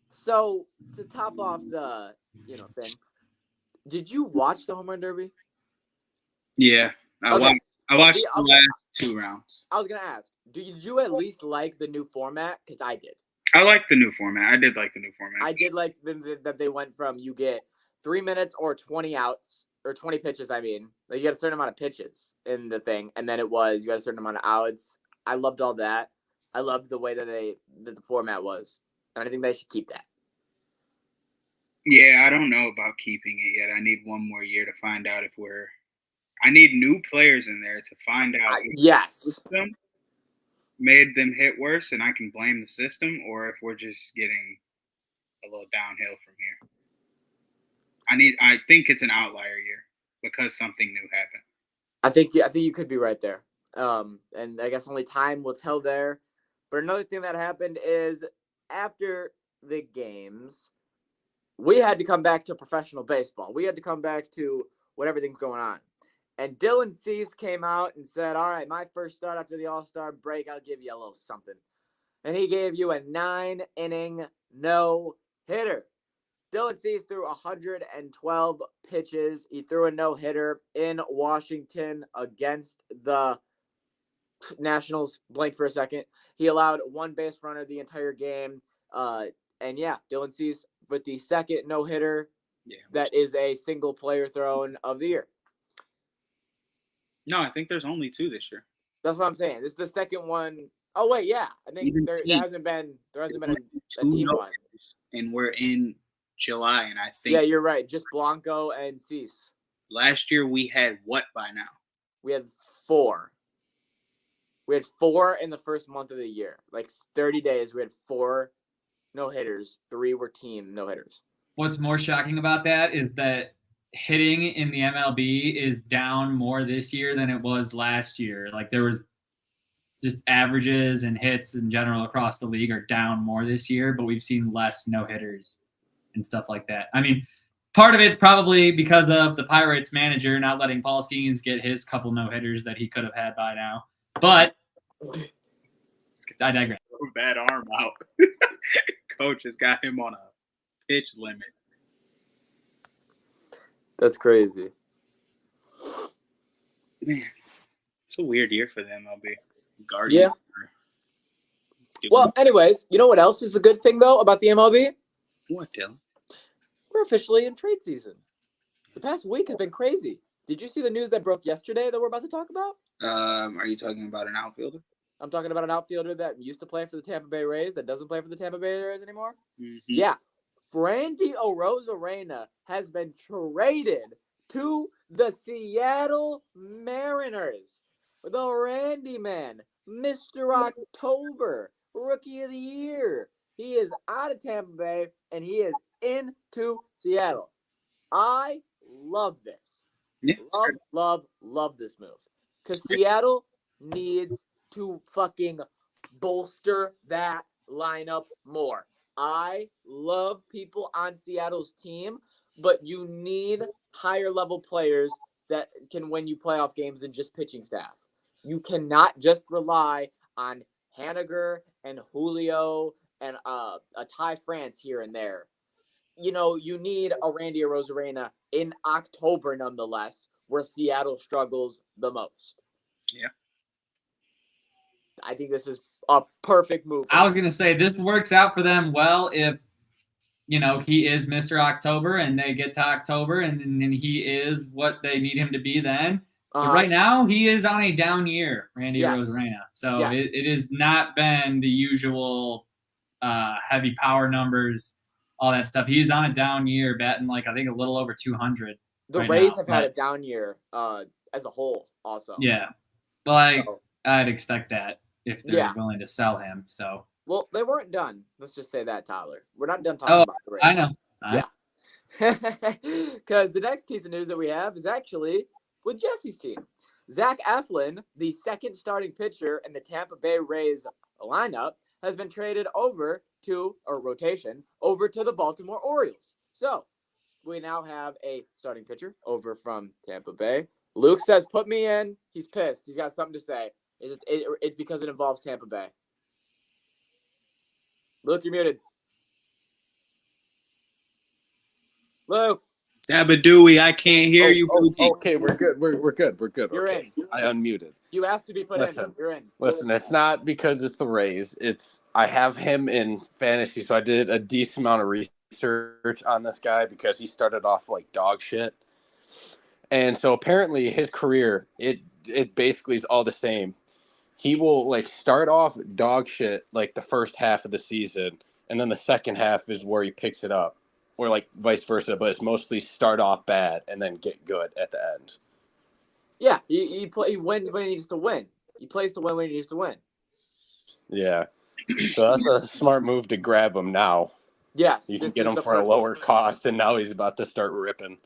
S3: So to top off the thing, did you watch the home run derby?
S1: Yeah, I watched the last 2 rounds.
S3: I was gonna ask, did you at least like the new format? Because I did.
S1: I like the new format. I did like the new format.
S3: I did like that they went from you get 3 minutes or 20 outs or 20 pitches. I mean, like you got a certain amount of pitches in the thing, and then you got a certain amount of outs. I loved all that. I loved the way that the format was, and I think they should keep that.
S1: Yeah, I don't know about keeping it yet. I need one more year to find out if I need new players in there to find out.
S3: Yes.
S1: The system made them hit worse, and I can blame the system, or if we're just getting a little downhill from here. I think it's an outlier year because something new happened.
S3: I think you could be right there. And I guess only time will tell there. But another thing that happened is after the games, we had to come back to professional baseball. We had to come back to what everything's going on. And Dylan Cease came out and said, all right, my first start after the All-Star break, I'll give you a little something. And he gave you a 9-inning no-hitter. Dylan Cease threw 112 pitches. He threw a no-hitter in Washington against the Nationals. Blanked for a second. He allowed 1 base runner the entire game. And yeah, Dylan Cease with the second no-hitter that is a single player thrown of the year.
S1: No, I think there's only 2 this year.
S3: That's what I'm saying. This is the second one. Oh wait, yeah. I think there hasn't been a team one.
S1: And we're in July, and I think
S3: you're right. Just Blanco and Cease.
S1: Last year we had what by now?
S3: We had 4. We had 4 in the first month of the year. Like 30 days, we had 4 no-hitters. 3 were team no-hitters.
S2: What's more shocking about that is that hitting in the MLB is down more this year than it was last year. Like there was just averages and hits in general across the league are down more this year, but we've seen less no-hitters and stuff like that. I mean, part of it's probably because of the Pirates manager not letting Paul Skeens get his couple no-hitters that he could have had by now. But I digress.
S1: Bad arm out. Coach has got him on a pitch limit.
S3: That's crazy.
S1: Man, it's a weird year for the MLB. Guardian.
S3: Yeah. Well, anyways, you know what else is a good thing, though, about the MLB?
S1: What, Dylan?
S3: We're officially in trade season. The past week has been crazy. Did you see the news that broke yesterday that we're about to talk about?
S1: Are you talking about an outfielder?
S3: I'm talking about an outfielder that used to play for the Tampa Bay Rays that doesn't play for the Tampa Bay Rays anymore.
S1: Mm-hmm.
S3: Yeah. Randy Arozarena has been traded to the Seattle Mariners. The Randy Man, Mr. October, Rookie of the Year. He is out of Tampa Bay, and he is into Seattle. I love this.
S1: Yeah.
S3: Love this move. Because Seattle needs to fucking bolster that lineup more. I love people on Seattle's team, but you need higher level players that can win you playoff games than just pitching staff. You cannot just rely on Haniger and Julio and a Ty France here and there. You know, you need a Randy Arozarena in October nonetheless, where Seattle struggles the most.
S1: Yeah.
S3: I think this is a perfect move.
S2: I was going to say this works out for them well if, you know, he is Mr. October and they get to October and then he is what they need him to be then. But right now, he is on a down year, Randy Arozarena. So it has not been the usual heavy power numbers all that stuff. He's on a down year, batting like I think a little over 200.
S3: The
S2: right
S3: Rays
S2: now,
S3: have had
S2: but-
S3: a down year as a whole also.
S2: Yeah, but
S3: So-
S2: I'd expect that if they're
S3: Yeah.
S2: willing to sell him. So
S3: Well, they weren't done. Let's just say that, Tyler. We're not done talking
S2: Oh,
S3: about the Rays.
S2: I know.
S3: Because the next piece of news that we have is actually with Jesse's team. Zach Eflin, the second starting pitcher in the Tampa Bay Rays lineup, has been traded over to the Baltimore Orioles. So we now have a starting pitcher over from Tampa Bay. Luke says, "Put me in." He's pissed. He's got something to say. It's because it involves Tampa Bay. Luke, you're muted. Luke,
S1: Dabadooey, I can't hear you, Pookie.
S4: Okay, we're good. We're good. We're good.
S3: You're
S4: okay.
S3: in.
S4: I unmuted.
S3: You asked to be put
S4: Listen.
S3: in. You're in.
S4: Listen, it's not because it's the Rays. It's I have him in fantasy, so I did a decent amount of research on this guy because he started off like dog shit. And so apparently his career, it basically is all the same. He will like start off dog shit like the first half of the season, and then the second half is where he picks it up. Or like vice versa, but it's mostly start off bad and then get good at the end.
S3: Yeah, he wins when he needs to win. He plays to win when he needs to win.
S4: Yeah. So that's a smart move to grab him now.
S3: Yes.
S4: You can
S3: this
S4: get
S3: is
S4: him
S3: the
S4: for a
S3: perfect-
S4: lower cost, and now he's about to start ripping.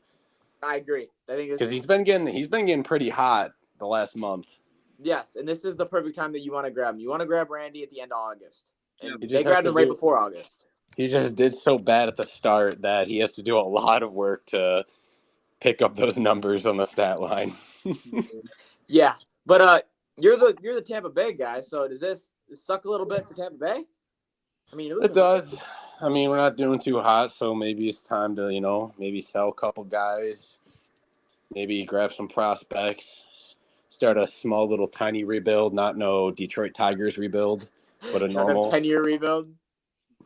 S3: I agree. I think
S4: Because he's been getting pretty hot the last month.
S3: yes, and this is the perfect time that you want to grab him. You want to grab Randy at the end of August. And
S4: He just
S3: they
S4: has
S3: grabbed
S4: to
S3: him right
S4: do-
S3: before August.
S4: He just did so bad at the start that he has to do a lot of work to pick up those numbers on the stat line.
S3: Yeah. But you're the Tampa Bay guy, so does this suck a little bit for Tampa Bay? I mean,
S4: It does. I mean, we're not doing too hot, so maybe it's time to, maybe sell a couple guys, maybe grab some prospects, start a small little tiny rebuild, not no Detroit Tigers rebuild, but a normal
S3: 10-year rebuild.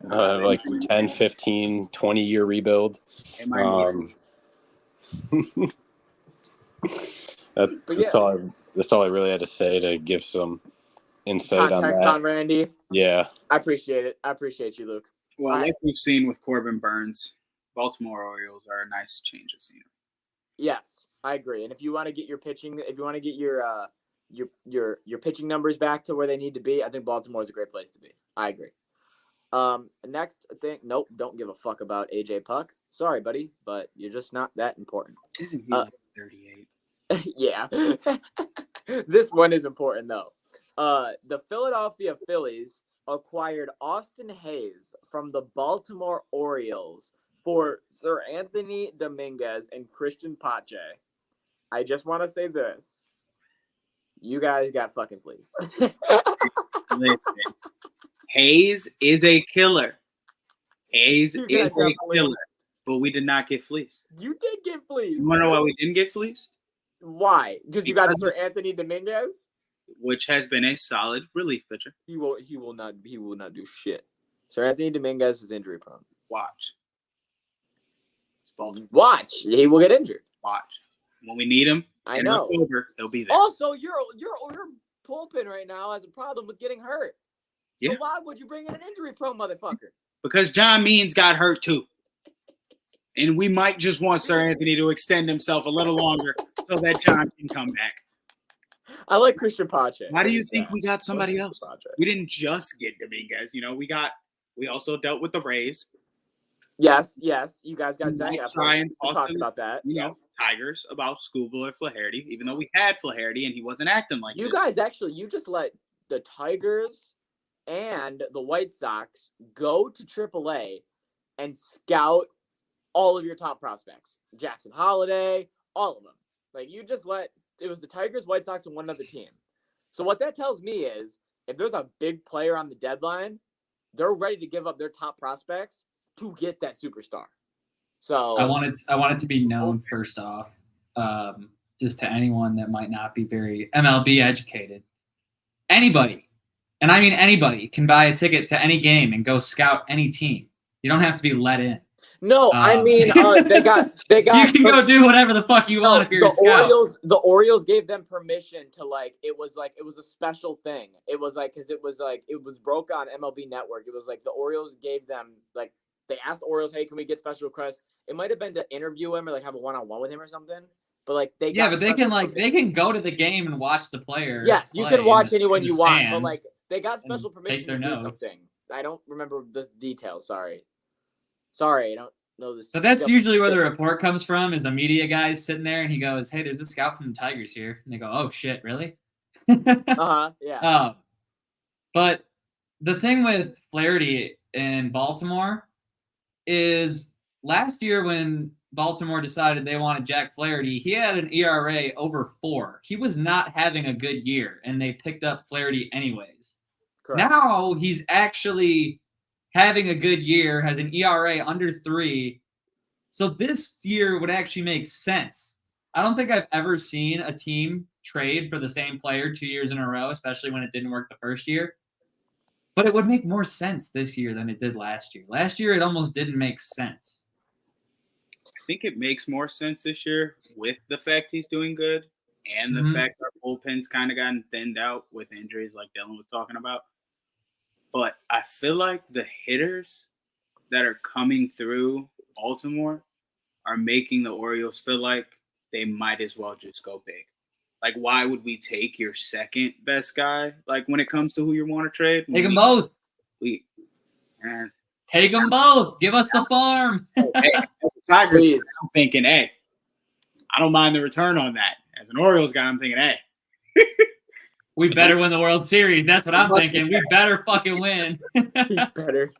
S4: like 10, 15, 20-year rebuild.
S1: It might be.
S3: But
S4: That's all I really had to say to give some insight on
S3: Context
S4: that.
S3: on Randy.
S4: Yeah.
S3: I appreciate it. I appreciate you, Luke.
S1: Well, like we've seen with Corbin Burns, Baltimore Orioles are a nice change of scenery.
S3: Yes, I agree. And if you want to get your pitching, if you want to get your pitching numbers back to where they need to be, I think Baltimore is a great place to be. I agree. Next thing, nope, don't give a fuck about AJ Puck. Sorry, buddy, but you're just not that important.
S1: Isn't he like 38?
S3: Yeah. This one is important though. The Philadelphia Phillies acquired Austin Hayes from the Baltimore Orioles for Sir Anthony Dominguez and Christian Pache. I just want to say this. You guys got fucking fleeced.
S1: Listen, Hayes is a killer. Hayes
S3: You guys
S1: is a
S3: got fleeced.
S1: killer, but we did not get fleeced.
S3: You did get fleeced.
S1: You want to know why we didn't get fleeced?
S3: Why? Because you got
S1: Because
S3: Sir Anthony Dominguez?
S1: Which has been a solid relief pitcher.
S3: He will not do shit. Sir Anthony Dominguez is injury prone.
S1: Watch. It's Baltimore.
S3: Watch. He will get injured.
S1: Watch. When we need him
S3: I
S1: in
S3: know.
S1: October, he'll be there.
S3: Also, your bullpen right now has a problem with getting hurt.
S1: Yeah.
S3: So why would you bring in an injury prone motherfucker?
S1: Because John Means got hurt too. And we might just want Sir Anthony to extend himself a little longer so that John can come back.
S3: I like Christian Pache.
S1: Why do you think we got somebody else?
S3: Pache.
S1: We didn't just get Dominguez. We also dealt with the Rays.
S3: Yes. You guys got
S1: We
S3: Zach
S1: might
S3: Eflin.
S1: try and
S3: We
S1: talk
S3: talked
S1: to
S3: about that. Yes.
S1: Tigers about Scooble or Flaherty, even though we had Flaherty and he wasn't acting like
S3: You
S1: this.
S3: guys actually, you just let the Tigers and the White Sox go to AAA and scout all of your top prospects. Jackson Holiday, all of them. Like, you just let, it was the Tigers, White Sox, and one other team. So what that tells me is, if there's a big player on the deadline, they're ready to give up their top prospects to get that superstar. So
S2: I want it to be known first off, just to anyone that might not be very MLB educated. Anybody, and I mean anybody, can buy a ticket to any game and go scout any team. You don't have to be let in.
S3: no, I mean they got
S2: You can go do whatever the fuck you want if you're a scout.
S3: The Orioles gave them permission to it was a special thing. It was because it was broke on MLB Network. It was like the Orioles gave them they asked the Orioles, hey, can we get special requests? It might have been to interview him or like have a one-on-one with him or something. But like they
S2: but they can go to the game and watch the player.
S3: Yes, you can watch anyone you want, but
S2: stands
S3: like they got special
S2: and
S3: permission
S2: take their
S3: to do
S2: notes.
S3: something. I don't remember the details. Sorry, I don't know this.
S2: So that's usually where the report comes from. Is a media guy sitting there and he goes, "Hey, there's a scout from the Tigers here," and they go, "Oh shit, really?"
S3: Yeah.
S2: But the thing with Flaherty in Baltimore is last year when Baltimore decided they wanted Jack Flaherty, he had an ERA over 4. He was not having a good year, and they picked up Flaherty anyways.
S3: Correct.
S2: Now he's actually having a good year, has an ERA under 3. So this year would actually make sense. I don't think I've ever seen a team trade for the same player 2 years in a row, especially when it didn't work the first year. But it would make more sense this year than it did last year. Last year, it almost didn't make sense.
S1: I think it makes more sense this year with the fact he's doing good and the fact our bullpen's kind of gotten thinned out with injuries like Dylan was talking about. But I feel like the hitters that are coming through Baltimore are making the Orioles feel like they might as well just go big. Like, why would we take your second best guy? Like, when it comes to who you want to trade,
S2: Take them both. Take them both. Give us the farm.
S1: Hey, as a Tigers, I'm thinking, hey, I don't mind the return on that. As an Orioles guy, I'm thinking, hey.
S2: We better win the World Series. That's what I'm thinking. We better fucking win.
S3: Better.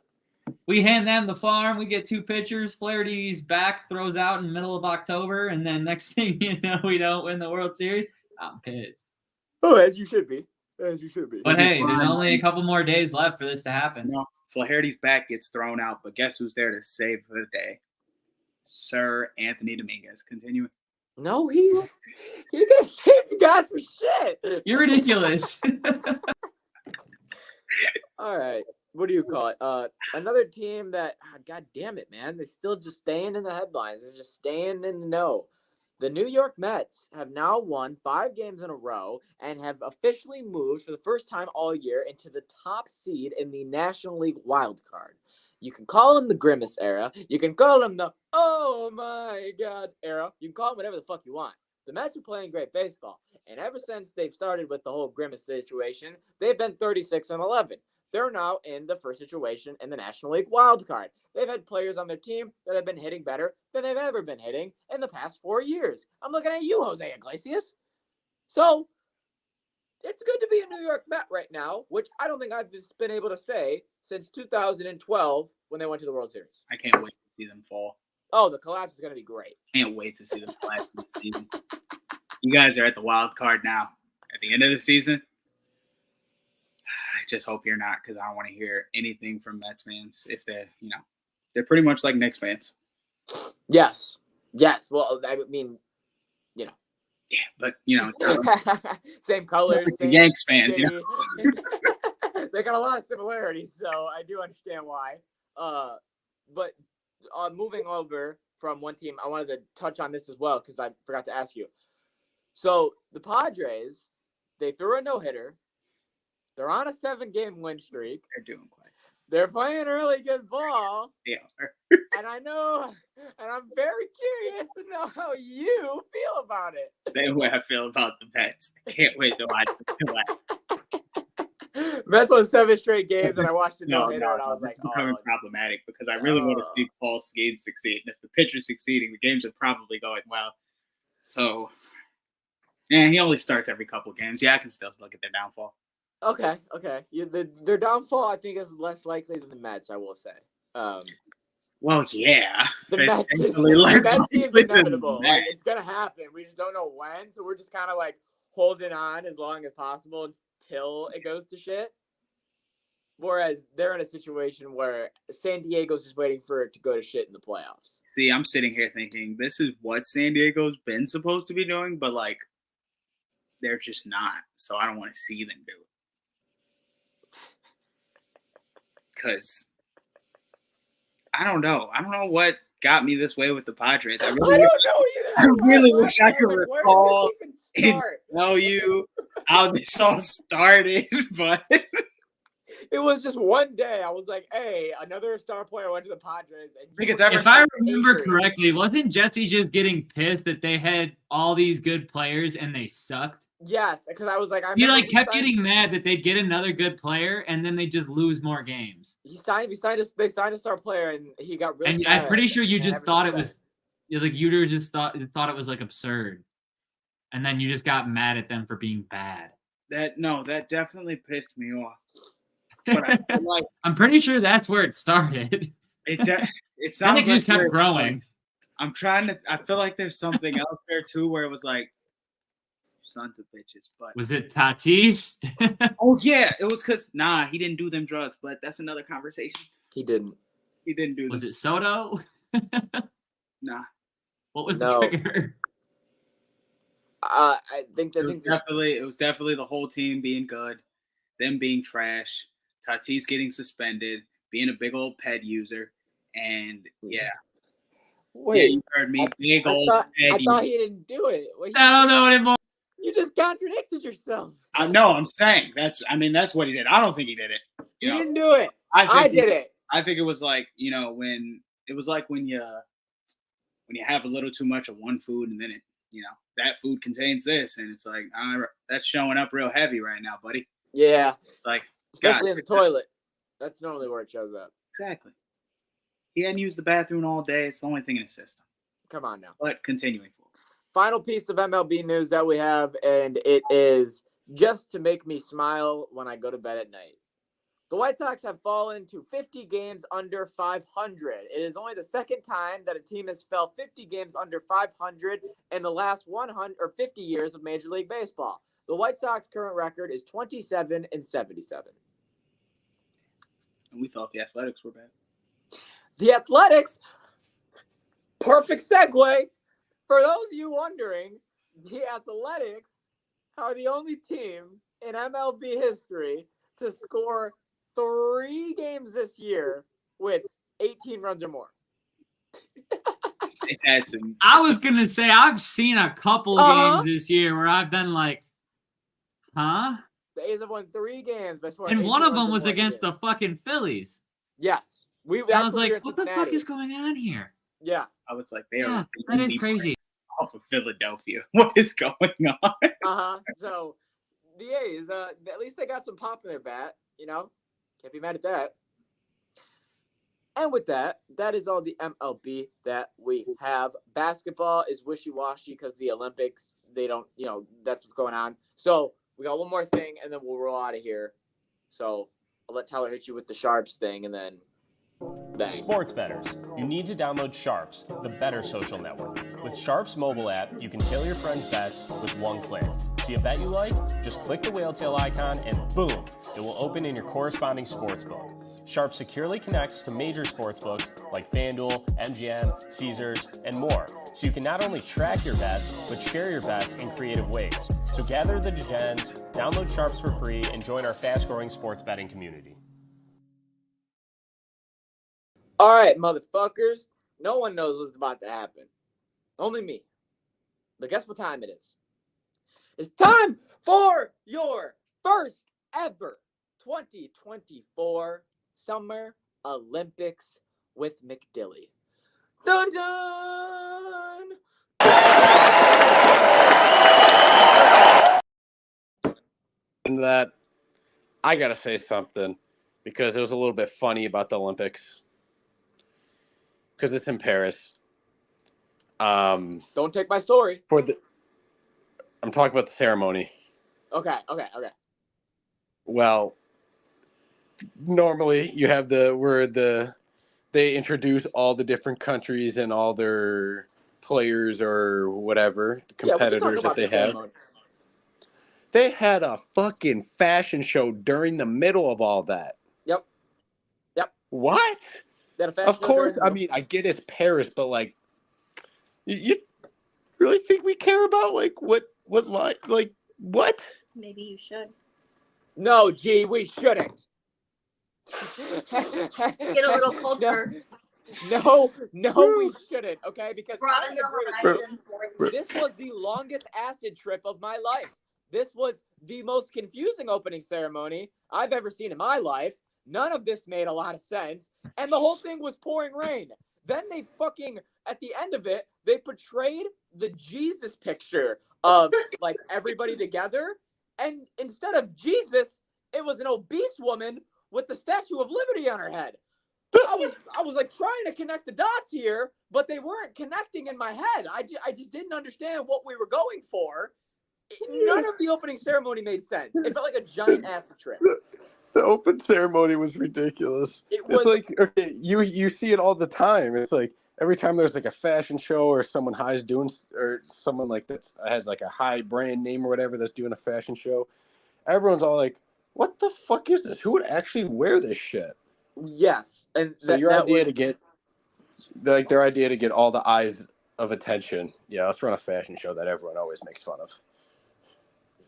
S2: We hand them the farm. We get 2 pitchers. Flaherty's back, throws out in the middle of October, and then next thing you know, we don't win the World Series. I'm pissed.
S3: Oh, as you should be. As you should be.
S2: But hey, there's only a couple more days left for this to happen.
S1: No, Flaherty's back gets thrown out, but guess who's there to save the day? Sir Anthony Dominguez. Continuing.
S3: No, he's gonna save you guys for shit.
S2: You're ridiculous.
S3: All right. What do you call it? Another team that, God damn it, man, they're still just staying in the headlines. They're just staying in the know. The New York Mets have now won 5 games in a row and have officially moved for the first time all year into the top seed in the National League wild card. You can call them the Grimace era. You can call them the oh my God era. You can call them whatever the fuck you want. The Mets are playing great baseball. And ever since they've started with the whole Grimace situation, they've been 36-11. They're now in the first situation in the National League wild card. They've had players on their team that have been hitting better than they've ever been hitting in the past 4 years. I'm looking at you, Jose Iglesias. So it's good to be a New York Met right now, which I don't think I've been able to say since 2012 when they went to the World Series.
S1: I can't wait to see them fall.
S3: Oh, the collapse is going to be great.
S1: Can't wait to see them collapse this season. You guys are at the wild card now. At the end of the season, I just hope you're not, because I don't want to hear anything from Mets fans if they're pretty much like Knicks fans.
S3: Yes. Well, I mean,
S1: Yeah, but it's
S3: same colors.
S1: like the
S3: Same
S1: Yanks fans,
S3: city. They got a lot of similarities, so I do understand why. But moving over from one team, I wanted to touch on this as well because I forgot to ask you. So the Padres, they threw a no-hitter. They're on a 7-game win streak.
S1: They're doing quite.
S3: They're playing really good ball.
S1: They are.
S3: And I'm very curious to know how you feel about it.
S1: Same way I feel about the Mets. I can't wait to watch them.
S3: Mets won 7 straight games, and I watched it no-hitter, and I was like,
S1: it's becoming problematic because I really want to see Paul Skeens succeed. And if the pitcher's succeeding, the games are probably going well. So, yeah, he only starts every couple games. Yeah, I can still look at their downfall.
S3: Okay. Their downfall, I think, is less likely than the Mets, I will say.
S1: Well, yeah.
S3: The Mets is inevitable. Like, it's going to happen. We just don't know when, so we're just kind of, holding on as long as possible until it goes to shit. Whereas they're in a situation where San Diego's just waiting for it to go to shit in the playoffs.
S1: See, I'm sitting here thinking this is what San Diego's been supposed to be doing, but, they're just not. So I don't want to see them do it. Because I don't know. I don't know what got me this way with the Padres. I really wish I could recall and tell you how this all started, but
S3: It was just one day. I was like, hey, another star player went to the Padres. And
S1: think it's ever
S2: If I
S1: since.
S2: remember
S3: angry.
S2: correctly, wasn't Jesse just getting pissed that they had all these good players and they sucked?
S3: Yes, because I was like,
S2: He like kept getting mad that they'd get another good player and then they just lose more games.
S3: They signed a star player, and he got really
S2: And
S3: mad.
S2: I'm pretty sure you
S3: And
S2: just
S3: ever
S2: thought
S3: since
S2: it was like you just thought it was like absurd. And then you just got mad at them for being bad.
S1: That definitely pissed me off. But I feel like
S2: I'm pretty sure that's where it started.
S1: it
S2: Then
S1: sounds
S2: it just
S1: like
S2: kept growing.
S1: I'm trying to. I feel like there's something else there too, where it was like, sons of bitches. But
S2: Was it Tatis?
S1: oh yeah, it was because he didn't do them drugs. But that's another conversation.
S3: He didn't.
S1: He didn't do.
S2: Was
S1: them.
S2: it Soto?
S1: Nah.
S2: What was
S3: No.
S2: the trigger?
S3: I think
S1: It was definitely the whole team being good, them being trash, Tatis getting suspended, being a big old ped user, and yeah.
S3: Wait,
S1: Yeah, you heard me. Big
S3: I
S1: old
S3: thought
S1: ped
S3: he didn't do it. Wait,
S2: I don't know anymore.
S3: you just contradicted yourself.
S1: No, I'm saying that's what he did. I don't think he did it.
S3: You
S1: know,
S3: didn't do it.
S1: I
S3: I
S1: think
S3: did it.
S1: I think it was like, when you have a little too much of one food and then it, that food contains this, and it's like, that's showing up real heavy right now, buddy.
S3: Yeah,
S1: It's like,
S3: especially
S1: God,
S3: in the toilet. That's normally where it shows up.
S1: exactly. He hadn't used the bathroom all day. It's the only thing in his system.
S3: Come on now.
S1: But continuing forward.
S3: Final piece of MLB news that we have, and it is just to make me smile when I go to bed at night. The White Sox have fallen to 50 games under 500. It is only the second time that a team has fell 50 games under 500 in the last 150 years of Major League Baseball. The White Sox current record is 27-77.
S1: And we thought the Athletics were bad.
S3: The Athletics, perfect segue. For those of you wondering, the Athletics are the only team in MLB history to score 3 games this year with 18 runs or more.
S1: It had some.
S2: I was gonna say I've seen a couple games this year where I've been like, huh?
S3: The A's have won 3 games by scoring
S2: And
S3: 18
S2: one of
S3: runs
S2: them
S3: or
S2: was
S3: more
S2: against
S3: this year.
S2: the fucking Phillies.
S3: Yes.
S2: And I was like, what the fuck is going on here?
S3: Yeah.
S1: I was like,
S2: Yeah, that is crazy.
S1: Off of Philadelphia. What is going on?
S3: So the A's, at least they got some pop in their bat, Can't be mad at that. And with that, that is all the MLB that we have. Basketball is wishy-washy because the Olympics, they don't, that's what's going on. So we got one more thing, and then we'll roll out of here. So I'll let Tyler hit you with the Sharps thing, and then bang.
S6: Sports bettors, you need to download Sharps, the better social network. With Sharps mobile app, you can tail your friends' bets with one click. See a bet you like? Just click the whale tail icon and boom, it will open in your corresponding sportsbook. Sharps securely connects to major sportsbooks like FanDuel, MGM, Caesars, and more. So you can not only track your bets, but share your bets in creative ways. So gather the degens, download Sharps for free, and join our fast-growing sports betting community.
S3: All right, motherfuckers. No one knows what's about to happen. Only me. But guess what time it is? It's time for your first ever 2024 Summer Olympics with McDilly. Dun dun!
S4: And that I gotta say something because it was a little bit funny about the Olympics because it's in Paris.
S3: Don't take my story.
S4: I'm talking about the ceremony.
S3: Okay.
S4: Well, normally you have they introduce all the different countries and all their players or whatever, the competitors that they have. They had a fucking fashion show during the middle of all that.
S3: Yep.
S4: What? Of course, I mean, I get it's Paris, but like, you really think we care about what?
S9: Maybe you should.
S3: No, G, we shouldn't.
S9: Get a little culture.
S3: No, we shouldn't, okay? Because
S9: Broaden the horizons.
S3: this was the longest acid trip of my life. this was the most confusing opening ceremony I've ever seen in my life. None of this made a lot of sense. And the whole thing was pouring rain. Then they fucking, at the end of it, they portrayed the Jesus picture of like everybody together. And instead of Jesus, it was an obese woman with the Statue of Liberty on her head. I was like trying to connect the dots here, but they weren't connecting in my head. I just didn't understand what we were going for. None of the opening ceremony made sense. It felt like a giant acid trip.
S4: The open ceremony was ridiculous. It's like, okay, you see it all the time. It's like every time there's like a fashion show or someone high's doing, or someone like that has like a high brand name or whatever that's doing a fashion show, everyone's all like, what the fuck is this? Who would actually wear this shit?
S3: Yes. And
S4: so their idea to get all the eyes of attention. Yeah, let's run a fashion show that everyone always makes fun of.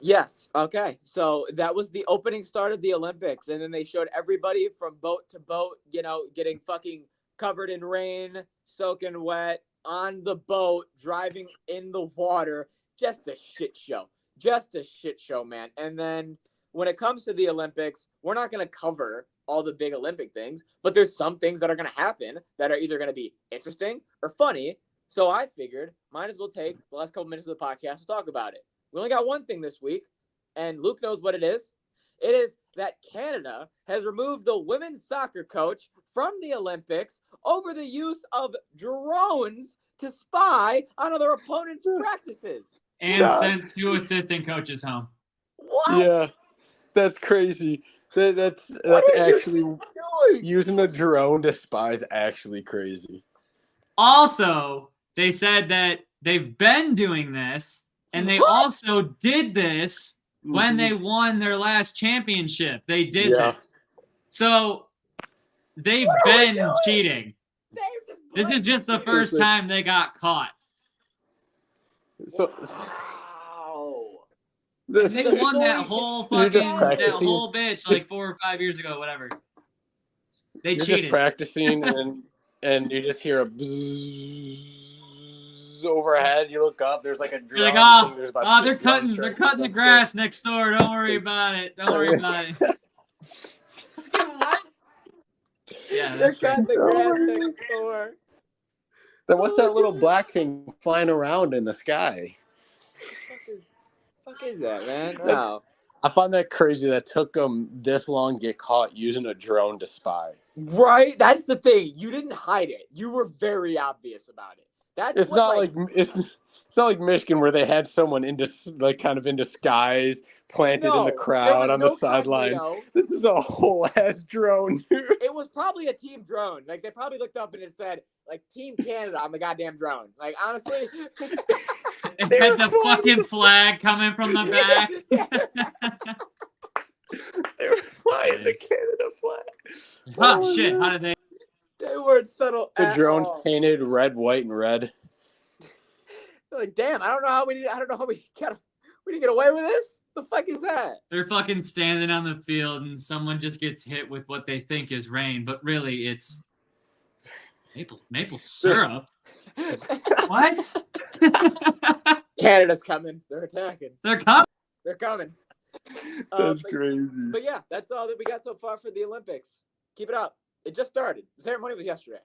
S3: Yes. Okay. So that was the opening start of the Olympics. And then they showed everybody from boat to boat, getting fucking covered in rain, soaking wet, on the boat, driving in the water. Just a shit show. Just a shit show, man. And then when it comes to the Olympics, we're not going to cover all the big Olympic things, but there's some things that are going to happen that are either going to be interesting or funny. So I figured might as well take the last couple minutes of the podcast to talk about it. We only got one thing this week, and Luke knows what it is. It is that Canada has removed the women's soccer coach from the Olympics over the use of drones to spy on other opponents' practices.
S2: And sent 2 assistant coaches home.
S3: What?
S4: Yeah, that's crazy. That's actually using a drone to spy is actually crazy.
S2: Also, they said that they've been doing this, and they also did this when they won their last championship. They did this. So they've been cheating. This is just the first time they got caught.
S4: So
S2: they won that whole whole bitch like 4 or 5 years ago, whatever. They
S4: You're
S2: cheated.
S4: Just practicing and you just hear a bzzz overhead. You look up, there's like a drone.
S2: You're like, they're cutting the grass next door. Don't worry about it. Don't worry about it. What? Yeah,
S3: they're cutting the grass next door.
S4: Then what's that little black thing flying around in the sky?
S3: Fuck is that, man? No.
S4: I find that crazy that took them this long to get caught using a drone to spy.
S3: Right? That's the thing. You didn't hide it. You were very obvious about it.
S4: It's not like Michigan where they had someone in disguise planted in the crowd on the sideline. This is a whole ass drone, dude.
S3: It was probably a team drone. Like they probably looked up and it said like Team Canada on the goddamn drone. Like honestly,
S2: it had the fucking flag coming from the back.
S4: They were flying the Canada flag.
S2: Oh shit! How did they?
S3: They weren't subtle.
S4: The drone's painted red, white, and red.
S3: Like, damn! I don't know how we didn't get away with this. The fuck is that?
S2: They're fucking standing on the field and someone just gets hit with what they think is rain, but really it's maple syrup. What?
S3: Canada's coming. They're attacking.
S2: They're coming.
S3: They're coming.
S4: That's crazy.
S3: But yeah, that's all that we got so far for the Olympics. Keep it up. It just started. The ceremony was yesterday.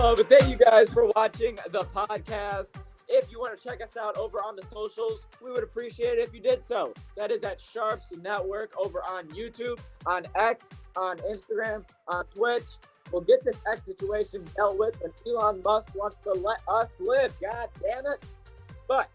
S3: But thank you guys for watching the podcast. If you want to check us out over on the socials, we would appreciate it if you did so. That is at Sharps Network over on YouTube, on X, on Instagram, on Twitch. We'll get this X situation dealt with, but Elon Musk wants to let us live. God damn it. But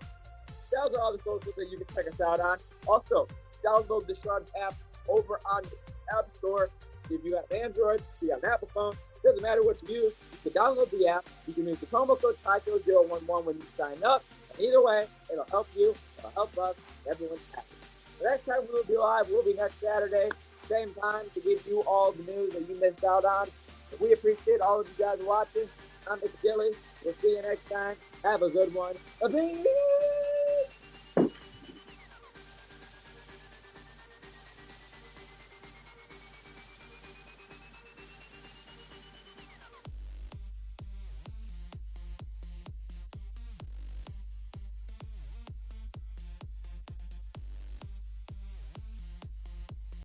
S3: those are all the socials that you can check us out on. Also, download the Sharps app over on the App Store. If you have Android, if you have an Apple phone, doesn't matter what you use, you can download the app. You can use the promo code TYCO011 when you sign up. And either way, it'll help you, it'll help us, everyone's happy. The next time we will be live will be next Saturday, same time, to give you all the news that you missed out on. We appreciate all of you guys watching. I'm Mr. Gilly. We'll see you next time. Have a good one. Peace.